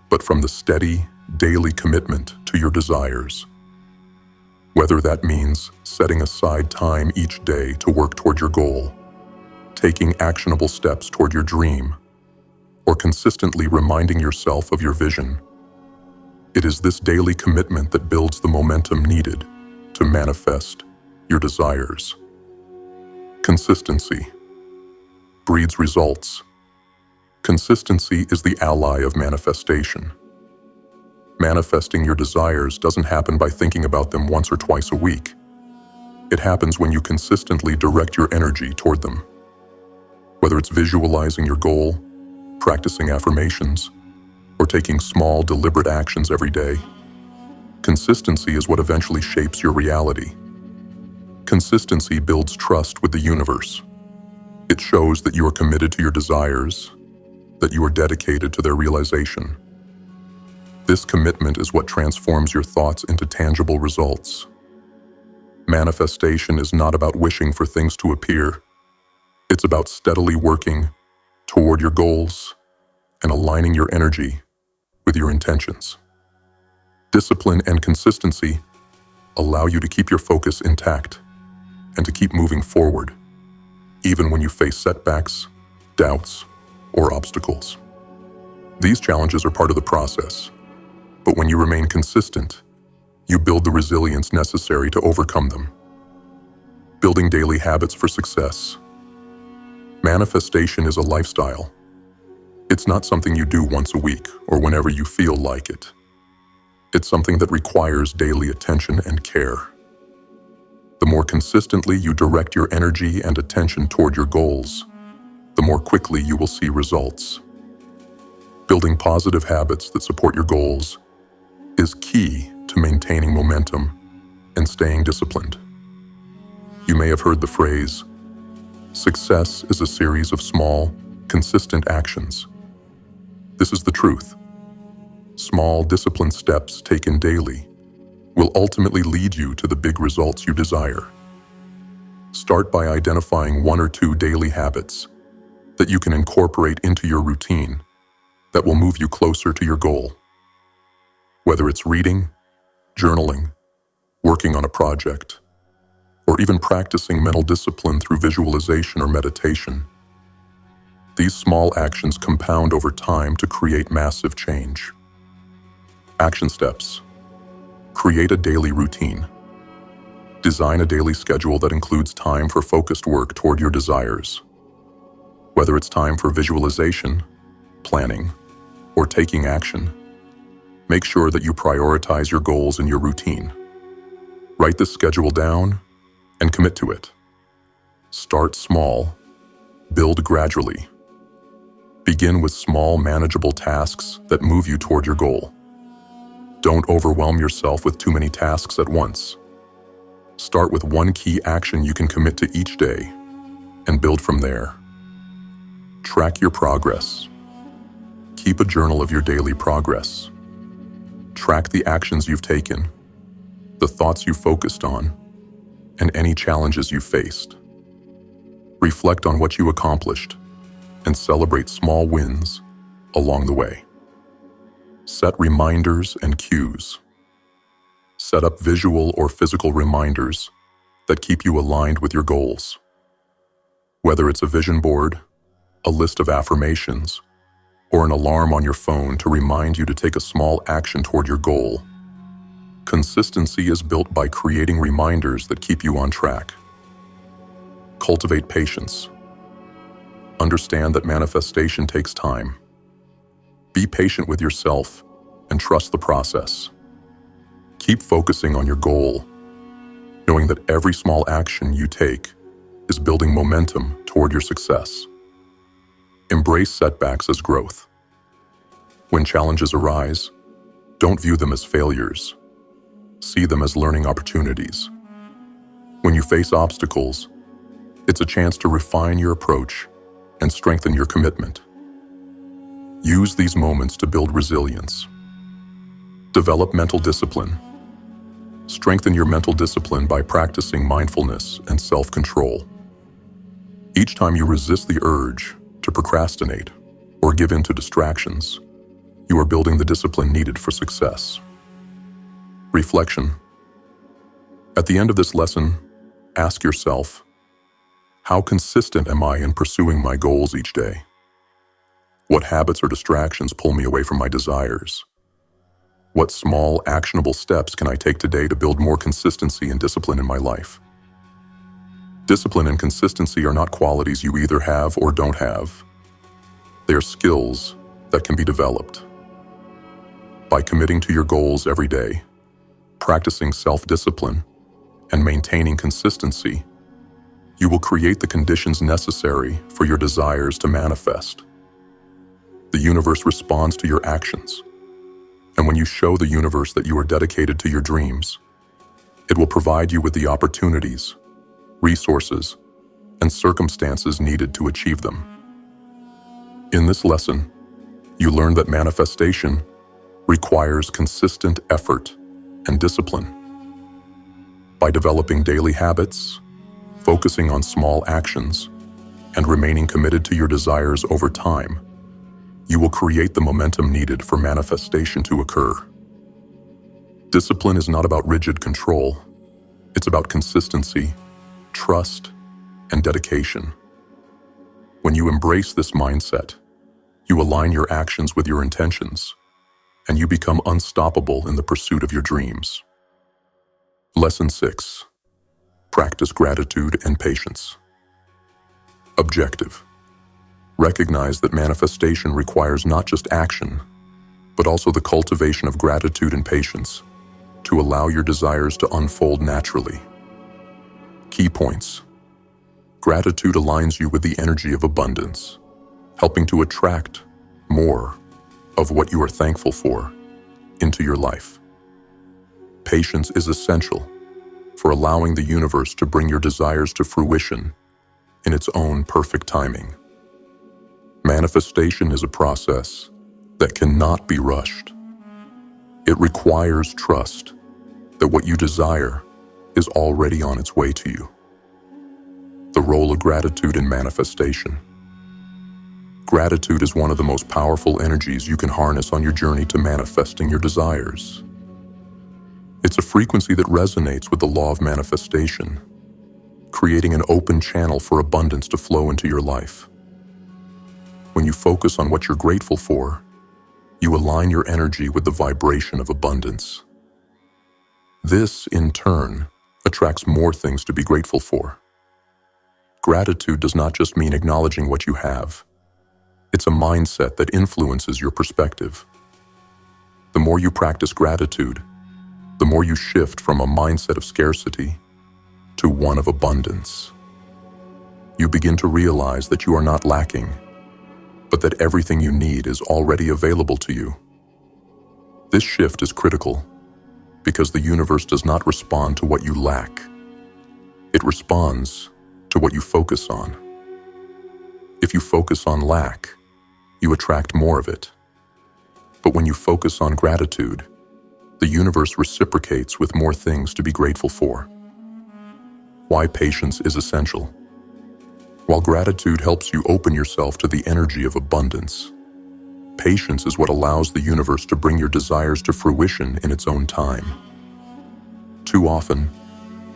S1: but from the steady, daily commitment to your desires. Whether that means setting aside time each day to work toward your goal, taking actionable steps toward your dream, or consistently reminding yourself of your vision, it is this daily commitment that builds the momentum needed to manifest your desires. Consistency breeds results. Consistency is the ally of manifestation. Manifesting your desires doesn't happen by thinking about them once or twice a week. It happens when you consistently direct your energy toward them. Whether it's visualizing your goal, practicing affirmations, or taking small, deliberate actions every day, consistency is what eventually shapes your reality. Consistency builds trust with the universe. It shows that you are committed to your desires, that you are dedicated to their realization. This commitment is what transforms your thoughts into tangible results. Manifestation is not about wishing for things to appear. It's about steadily working toward your goals and aligning your energy with your intentions. Discipline and consistency allow you to keep your focus intact and to keep moving forward, even when you face setbacks, doubts, or obstacles. These challenges are part of the process, but when you remain consistent, you build the resilience necessary to overcome them. Building daily habits for success. Manifestation is a lifestyle. It's not something you do once a week or whenever you feel like it. It's something that requires daily attention and care. The more consistently you direct your energy and attention toward your goals, the more quickly you will see results. Building positive habits that support your goals is key to maintaining momentum and staying disciplined. You may have heard the phrase, "Success is a series of small, consistent actions." This is the truth. Small, disciplined steps taken daily will ultimately lead you to the big results you desire. Start by identifying 1 or 2 daily habits that you can incorporate into your routine that will move you closer to your goal. Whether it's reading, journaling, working on a project, or even practicing mental discipline through visualization or meditation, these small actions compound over time to create massive change. Action steps. Create a daily routine. Design a daily schedule that includes time for focused work toward your desires. Whether it's time for visualization, planning, or taking action, make sure that you prioritize your goals in your routine. Write this schedule down and commit to it. Start small, Build gradually. Begin with small, manageable tasks that move you toward your goal. Don't overwhelm yourself with too many tasks at once. Start with one key action you can commit to each day and build from there. Track your progress. Keep a journal of your daily progress. Track the actions you've taken, the thoughts you focused on, and any challenges you faced. Reflect on what you accomplished and celebrate small wins along the way. Set reminders and cues. Set up visual or physical reminders that keep you aligned with your goals. Whether it's a vision board, a list of affirmations, or an alarm on your phone to remind you to take a small action toward your goal, consistency is built by creating reminders that keep you on track. Cultivate patience. Understand that manifestation takes time. Be patient with yourself and trust the process. Keep focusing on your goal, knowing that every small action you take is building momentum toward your success. Embrace setbacks as growth. When challenges arise, don't view them as failures. See them as learning opportunities. When you face obstacles, it's a chance to refine your approach and strengthen your commitment. Use these moments to build resilience. Develop mental discipline. Strengthen your mental discipline by practicing mindfulness and self-control. Each time you resist the urge to procrastinate or give in to distractions, you are building the discipline needed for success. Reflection. At the end of this lesson, ask yourself, how consistent am I in pursuing my goals each day? What habits or distractions pull me away from my desires? What small, actionable steps can I take today to build more consistency and discipline in my life? Discipline and consistency are not qualities you either have or don't have. They are skills that can be developed. By committing to your goals every day, practicing self-discipline, and maintaining consistency, you will create the conditions necessary for your desires to manifest. The universe responds to your actions, and when you show the universe that you are dedicated to your dreams, it will provide you with the opportunities, resources, and circumstances needed to achieve them. In this lesson, you learn that manifestation requires consistent effort and discipline. By developing daily habits, focusing on small actions, and remaining committed to your desires over time, you will create the momentum needed for manifestation to occur. Discipline is not about rigid control. It's about consistency, trust, and dedication. When you embrace this mindset, you align your actions with your intentions, and you become unstoppable in the pursuit of your dreams. Lesson 6. Practice gratitude and patience. Objective. Recognize that manifestation requires not just action, but also the cultivation of gratitude and patience to allow your desires to unfold naturally. Key points. Gratitude aligns you with the energy of abundance, helping to attract more of what you are thankful for into your life. Patience is essential for allowing the universe to bring your desires to fruition in its own perfect timing. Manifestation is a process that cannot be rushed. It requires trust that what you desire is already on its way to you. The role of gratitude in manifestation. Gratitude is one of the most powerful energies you can harness on your journey to manifesting your desires. It's a frequency that resonates with the law of manifestation, creating an open channel for abundance to flow into your life. When you focus on what you're grateful for, you align your energy with the vibration of abundance. This, in turn, attracts more things to be grateful for. Gratitude does not just mean acknowledging what you have. It's a mindset that influences your perspective. The more you practice gratitude, the more you shift from a mindset of scarcity to one of abundance. you begin to realize that you are not lacking, but that everything you need is already available to you. This shift is critical because the universe does not respond to what you lack. It responds to what you focus on. If you focus on lack, you attract more of it. But when you focus on gratitude, the universe reciprocates with more things to be grateful for. Why patience is essential. While gratitude helps you open yourself to the energy of abundance, patience is what allows the universe to bring your desires to fruition in its own time. Too often,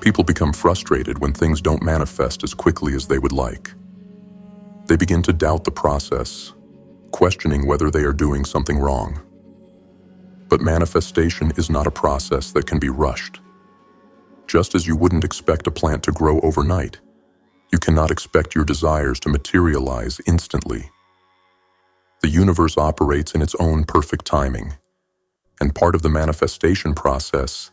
S1: people become frustrated when things don't manifest as quickly as they would like. They begin to doubt the process, questioning whether they are doing something wrong. But manifestation is not a process that can be rushed. Just as you wouldn't expect a plant to grow overnight, you cannot expect your desires to materialize instantly. The universe operates in its own perfect timing, and part of the manifestation process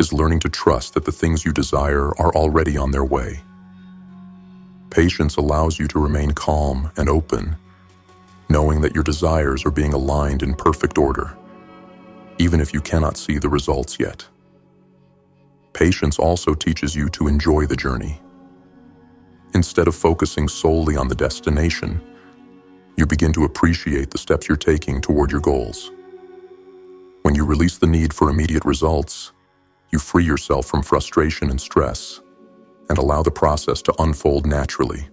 S1: is learning to trust that the things you desire are already on their way. Patience allows you to remain calm and open, knowing that your desires are being aligned in perfect order, even if you cannot see the results yet. Patience also teaches you to enjoy the journey. Instead of focusing solely on the destination, you begin to appreciate the steps you're taking toward your goals. When you release the need for immediate results, you free yourself from frustration and stress and allow the process to unfold naturally.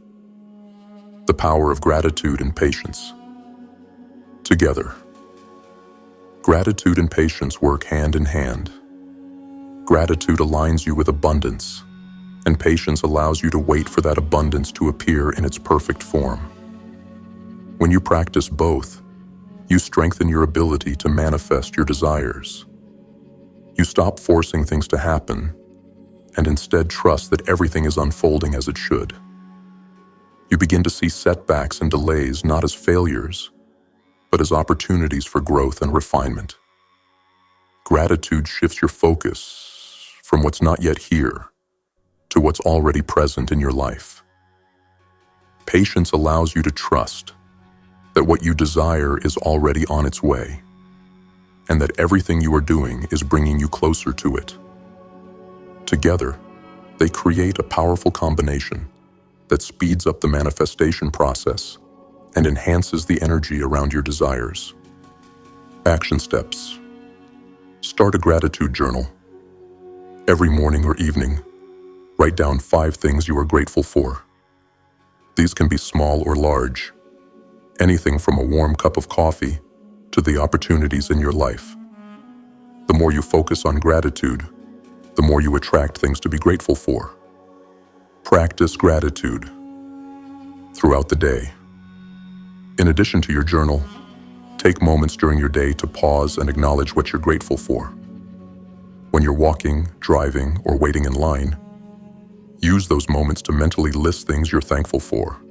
S1: The power of gratitude and patience. Together, gratitude and patience work hand in hand. Gratitude aligns you with abundance, and patience allows you to wait for that abundance to appear in its perfect form. When you practice both, you strengthen your ability to manifest your desires. You stop forcing things to happen and instead trust that everything is unfolding as it should. You begin to see setbacks and delays not as failures, but as opportunities for growth and refinement. Gratitude shifts your focus from what's not yet here to what's already present in your life. Patience allows you to trust that what you desire is already on its way, and that everything you are doing is bringing you closer to it. Together, they create a powerful combination that speeds up the manifestation process and enhances the energy around your desires. Action steps. Start a gratitude journal. Every morning or evening, write down 5 things you are grateful for. These can be small or large, anything from a warm cup of coffee to the opportunities in your life. The more you focus on gratitude, the more you attract things to be grateful for. Practice gratitude throughout the day. In addition to your journal, take moments during your day to pause and acknowledge what you're grateful for. When you're walking, driving, or waiting in line, use those moments to mentally list things you're thankful for.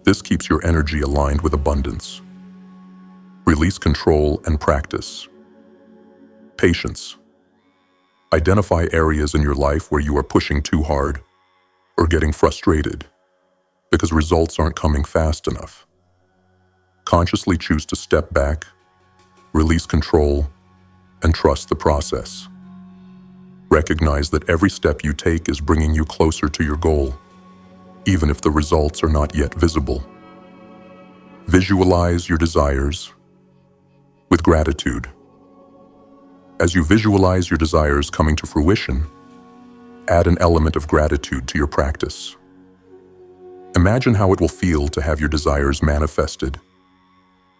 S1: This keeps your energy aligned with abundance. Release control and practice. Patience. Identify areas in your life where you are pushing too hard or getting frustrated because results aren't coming fast enough. Consciously choose to step back, release control, and trust the process. Recognize that every step you take is bringing you closer to your goal, even if the results are not yet visible. Visualize your desires with gratitude. As you visualize your desires coming to fruition, add an element of gratitude to your practice. Imagine how it will feel to have your desires manifested,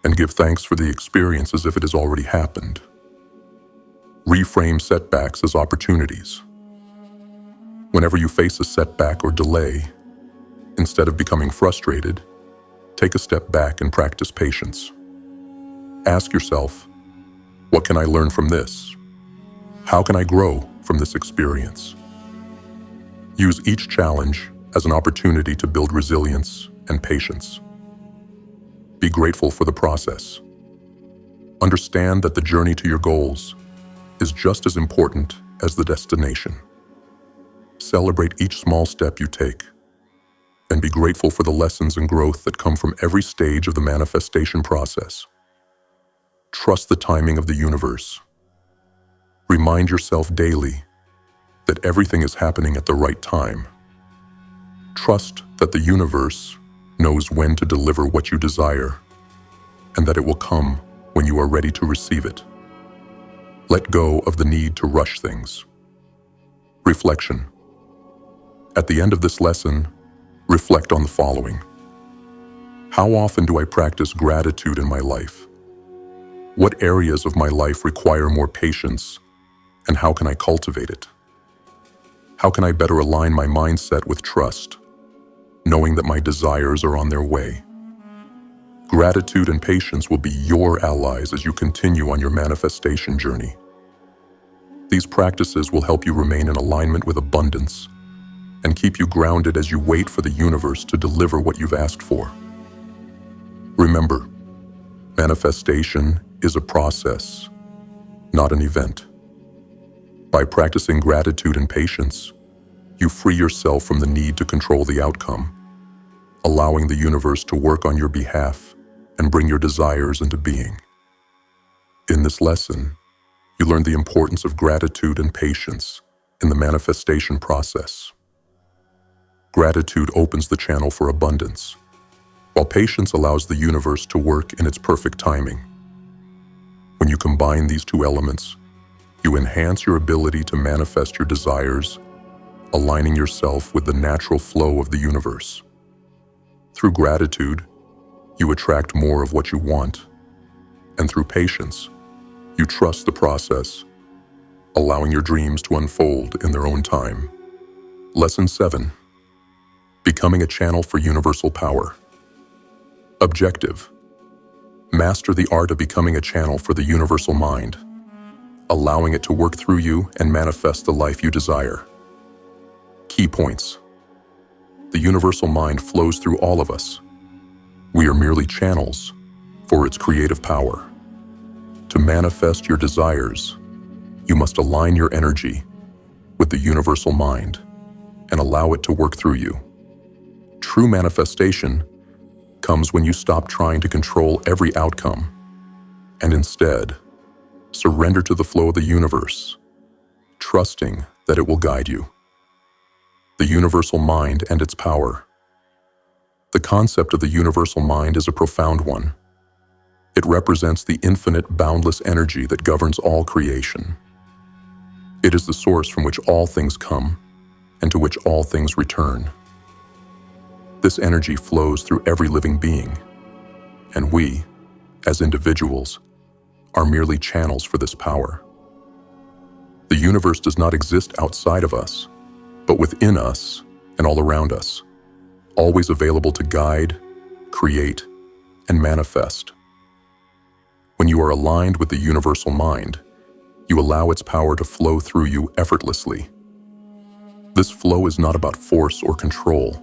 S1: and give thanks for the experience as if it has already happened. Reframe setbacks as opportunities. Whenever you face a setback or delay, instead of becoming frustrated, take a step back and practice patience. Ask yourself, what can I learn from this? How can I grow from this experience? Use each challenge as an opportunity to build resilience and patience. Be grateful for the process. Understand that the journey to your goals is just as important as the destination. Celebrate each small step you take and be grateful for the lessons and growth that come from every stage of the manifestation process. Trust the timing of the universe. Remind yourself daily that everything is happening at the right time. Trust that the universe knows when to deliver what you desire, and that it will come when you are ready to receive it. Let go of the need to rush things. Reflection. At the end of this lesson, reflect on the following. How often do I practice gratitude in my life? What areas of my life require more patience, and how can I cultivate it? How can I better align my mindset with trust, knowing that my desires are on their way? Gratitude and patience will be your allies as you continue on your manifestation journey. These practices will help you remain in alignment with abundance and keep you grounded as you wait for the universe to deliver what you've asked for. Remember, manifestation is a process, not an event. By practicing gratitude and patience, you free yourself from the need to control the outcome, allowing the universe to work on your behalf and bring your desires into being. In this lesson, you learn the importance of gratitude and patience in the manifestation process. Gratitude opens the channel for abundance, while patience allows the universe to work in its perfect timing. When you combine these two elements, you enhance your ability to manifest your desires, aligning yourself with the natural flow of the universe. Through gratitude, you attract more of what you want, and through patience, you trust the process, allowing your dreams to unfold in their own time. Lesson 7. Becoming a channel for universal power. Objective. Master the art of becoming a channel for the universal mind, allowing it to work through you and manifest the life you desire. Key points. The universal mind flows through all of us. We are merely channels for its creative power. To manifest your desires, you must align your energy with the universal mind and allow it to work through you. True manifestation comes when you stop trying to control every outcome and instead surrender to the flow of the universe, trusting that it will guide you. The universal mind and its power. The concept of the universal mind is a profound one. It represents the infinite, boundless energy that governs all creation. It is the source from which all things come and to which all things return. This energy flows through every living being, and we, as individuals, are merely channels for this power. The universe does not exist outside of us, but within us and all around us, always available to guide, create, and manifest. When you are aligned with the universal mind, you allow its power to flow through you effortlessly. This flow is not about force or control.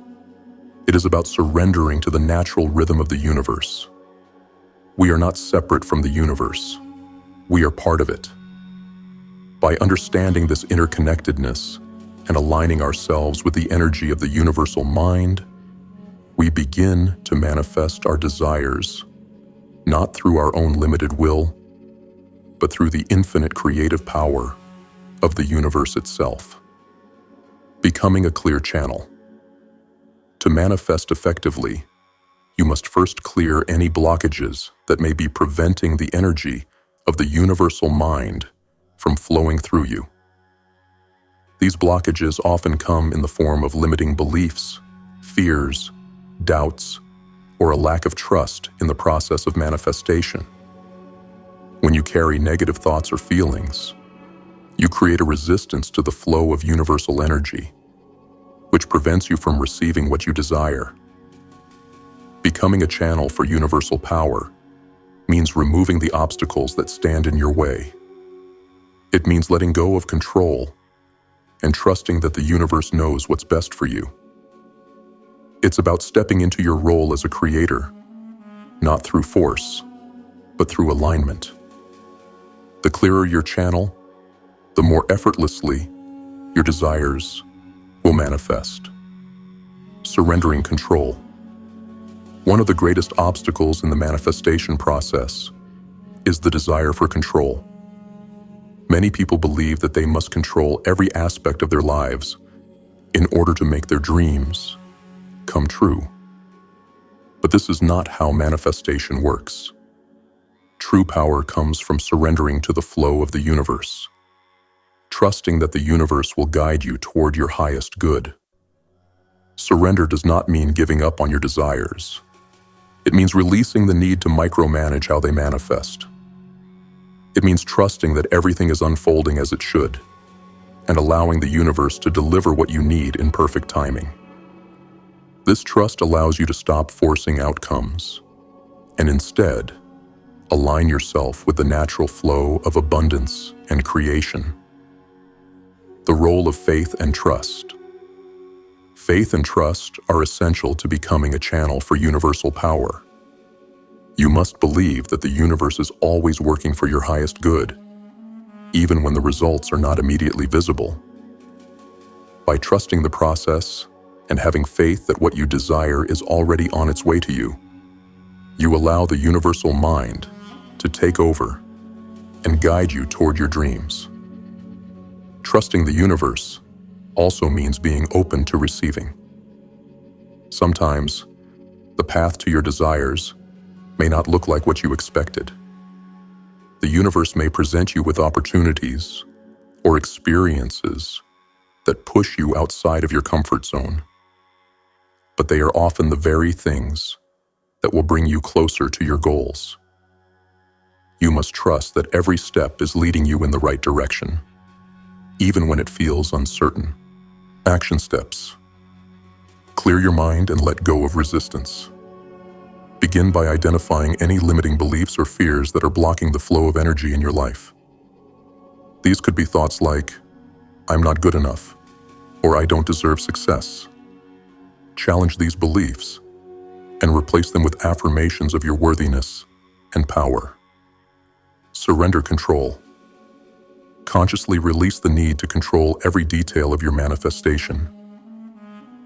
S1: It is about surrendering to the natural rhythm of the universe. We are not separate from the universe. We are part of it. By understanding this interconnectedness and aligning ourselves with the energy of the universal mind, we begin to manifest our desires, not through our own limited will, but through the infinite creative power of the universe itself. Becoming a clear channel. To manifest effectively, you must first clear any blockages that may be preventing the energy of the universal mind from flowing through you. These blockages often come in the form of limiting beliefs, fears, doubts, or a lack of trust in the process of manifestation. When you carry negative thoughts or feelings, you create a resistance to the flow of universal energy, which prevents you from receiving what you desire. Becoming a channel for universal power means removing the obstacles that stand in your way. It means letting go of control and trusting that the universe knows what's best for you. It's about stepping into your role as a creator, not through force, but through alignment. The clearer your channel, the more effortlessly your desires will manifest. surrendering control. One of the greatest obstacles in the manifestation process is the desire for control. Many people believe that they must control every aspect of their lives in order to make their dreams come true. But this is not how manifestation works. True power comes from surrendering to the flow of the universe, trusting that the universe will guide you toward your highest good. Surrender does not mean giving up on your desires. It means releasing the need to micromanage how they manifest. It means trusting that everything is unfolding as it should, and allowing the universe to deliver what you need in perfect timing. This trust allows you to stop forcing outcomes, and instead, align yourself with the natural flow of abundance and creation. The role of faith and trust. Faith and trust are essential to becoming a channel for universal power. You must believe that the universe is always working for your highest good, even when the results are not immediately visible. By trusting the process and having faith that what you desire is already on its way to you, you allow the universal mind to take over and guide you toward your dreams. Trusting the universe also means being open to receiving. Sometimes, the path to your desires may not look like what you expected. The universe may present you with opportunities or experiences that push you outside of your comfort zone. But they are often the very things that will bring you closer to your goals. You must trust that every step is leading you in the right direction, even when it feels uncertain. Action steps. Clear your mind and let go of resistance. Begin by identifying any limiting beliefs or fears that are blocking the flow of energy in your life. These could be thoughts like, "I'm not good enough," or "I don't deserve success." Challenge these beliefs and replace them with affirmations of your worthiness and power. Surrender control. Consciously release the need to control every detail of your manifestation.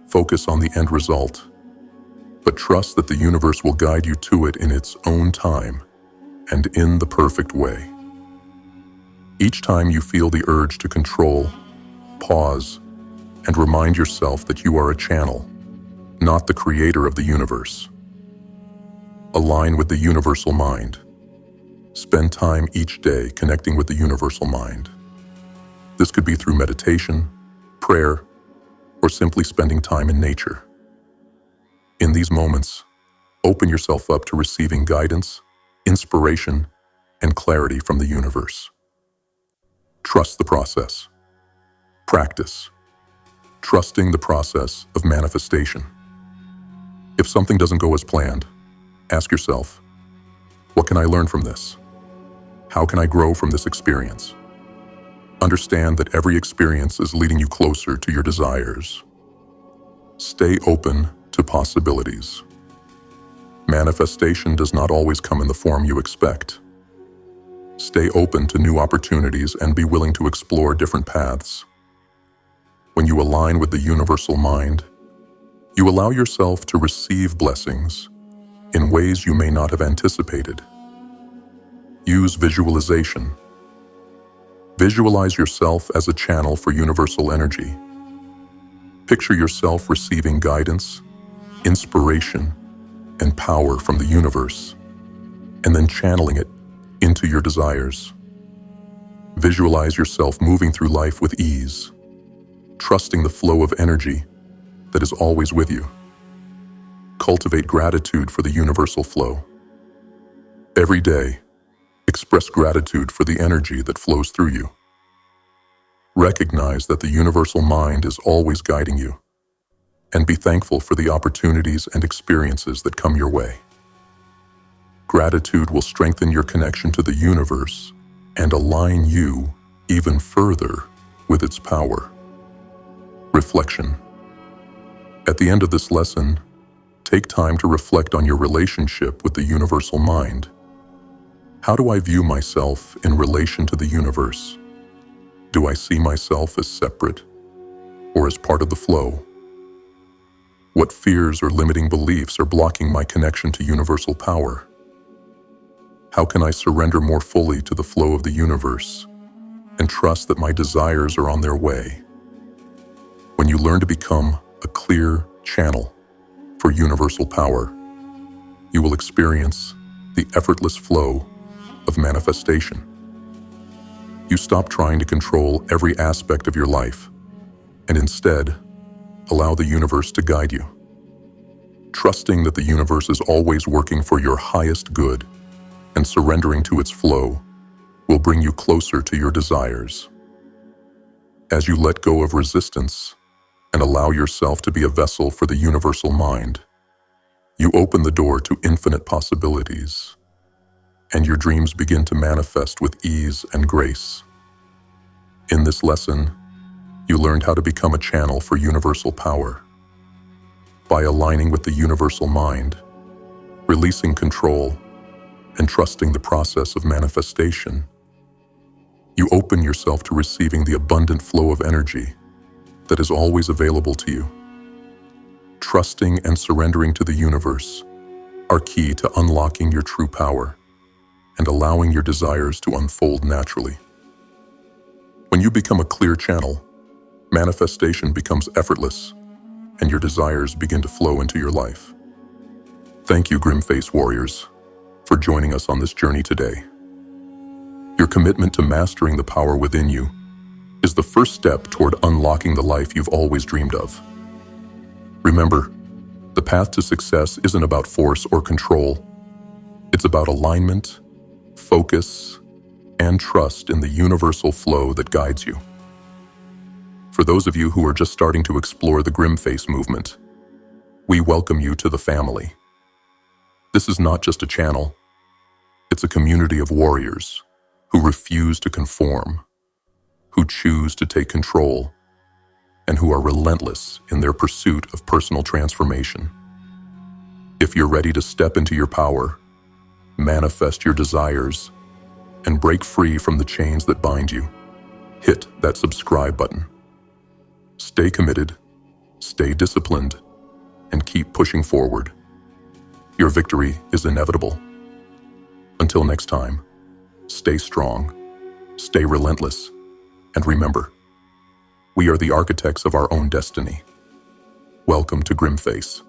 S1: Focus on the end result, but trust that the universe will guide you to it in its own time and in the perfect way. Each time you feel the urge to control, pause and remind yourself that you are a channel, not the creator of the universe. Align with the universal mind. Spend time each day connecting with the universal mind. This could be through meditation, prayer, or simply spending time in nature. In these moments, open yourself up to receiving guidance, inspiration, and clarity from the universe. Trust the process. Practice. Trusting the process of manifestation. If something doesn't go as planned, ask yourself, what can I learn from this? How can I grow from this experience? Understand that every experience is leading you closer to your desires. Stay open to possibilities. Manifestation does not always come in the form you expect. Stay open to new opportunities and be willing to explore different paths. When you align with the universal mind, you allow yourself to receive blessings in ways you may not have anticipated. Use visualization. Visualize yourself as a channel for universal energy. Picture yourself receiving guidance, inspiration, and power from the universe, and then channeling it into your desires. Visualize yourself moving through life with ease, trusting the flow of energy that is always with you. Cultivate gratitude for the universal flow. Every day, express gratitude for the energy that flows through you. Recognize that the universal mind is always guiding you, and be thankful for the opportunities and experiences that come your way. Gratitude will strengthen your connection to the universe and align you even further with its power. Reflection. At the end of this lesson, take time to reflect on your relationship with the universal mind. How do I view myself in relation to the universe? Do I see myself as separate or as part of the flow? What fears or limiting beliefs are blocking my connection to universal power? How can I surrender more fully to the flow of the universe and trust that my desires are on their way? When you learn to become a clear channel for universal power, you will experience the effortless flow of manifestation. You stop trying to control every aspect of your life and instead allow the universe to guide you. Trusting that the universe is always working for your highest good and surrendering to its flow will bring you closer to your desires. As you let go of resistance and allow yourself to be a vessel for the universal mind, you open the door to infinite possibilities, and your dreams begin to manifest with ease and grace. In this lesson, you learned how to become a channel for universal power. By aligning with the universal mind, releasing control, and trusting the process of manifestation, you open yourself to receiving the abundant flow of energy that is always available to you. Trusting and surrendering to the universe are key to unlocking your true power and allowing your desires to unfold naturally. When you become a clear channel, manifestation becomes effortless, and your desires begin to flow into your life. Thank you, GrimFace warriors, for joining us on this journey today. Your commitment to mastering the power within you is the first step toward unlocking the life you've always dreamed of. Remember, the path to success isn't about force or control. It's about alignment, focus, and trust in the universal flow that guides you. For those of you who are just starting to explore the GrimFace movement, we welcome you to the family. This is not just a channel, it's a community of warriors who refuse to conform, who choose to take control, and who are relentless in their pursuit of personal transformation. If you're ready to step into your power, manifest your desires, and break free from the chains that bind you, hit that subscribe button. Stay committed, stay disciplined, and keep pushing forward. Your victory is inevitable. Until next time, stay strong, stay relentless, and remember, we are the architects of our own destiny. Welcome to GrimFace.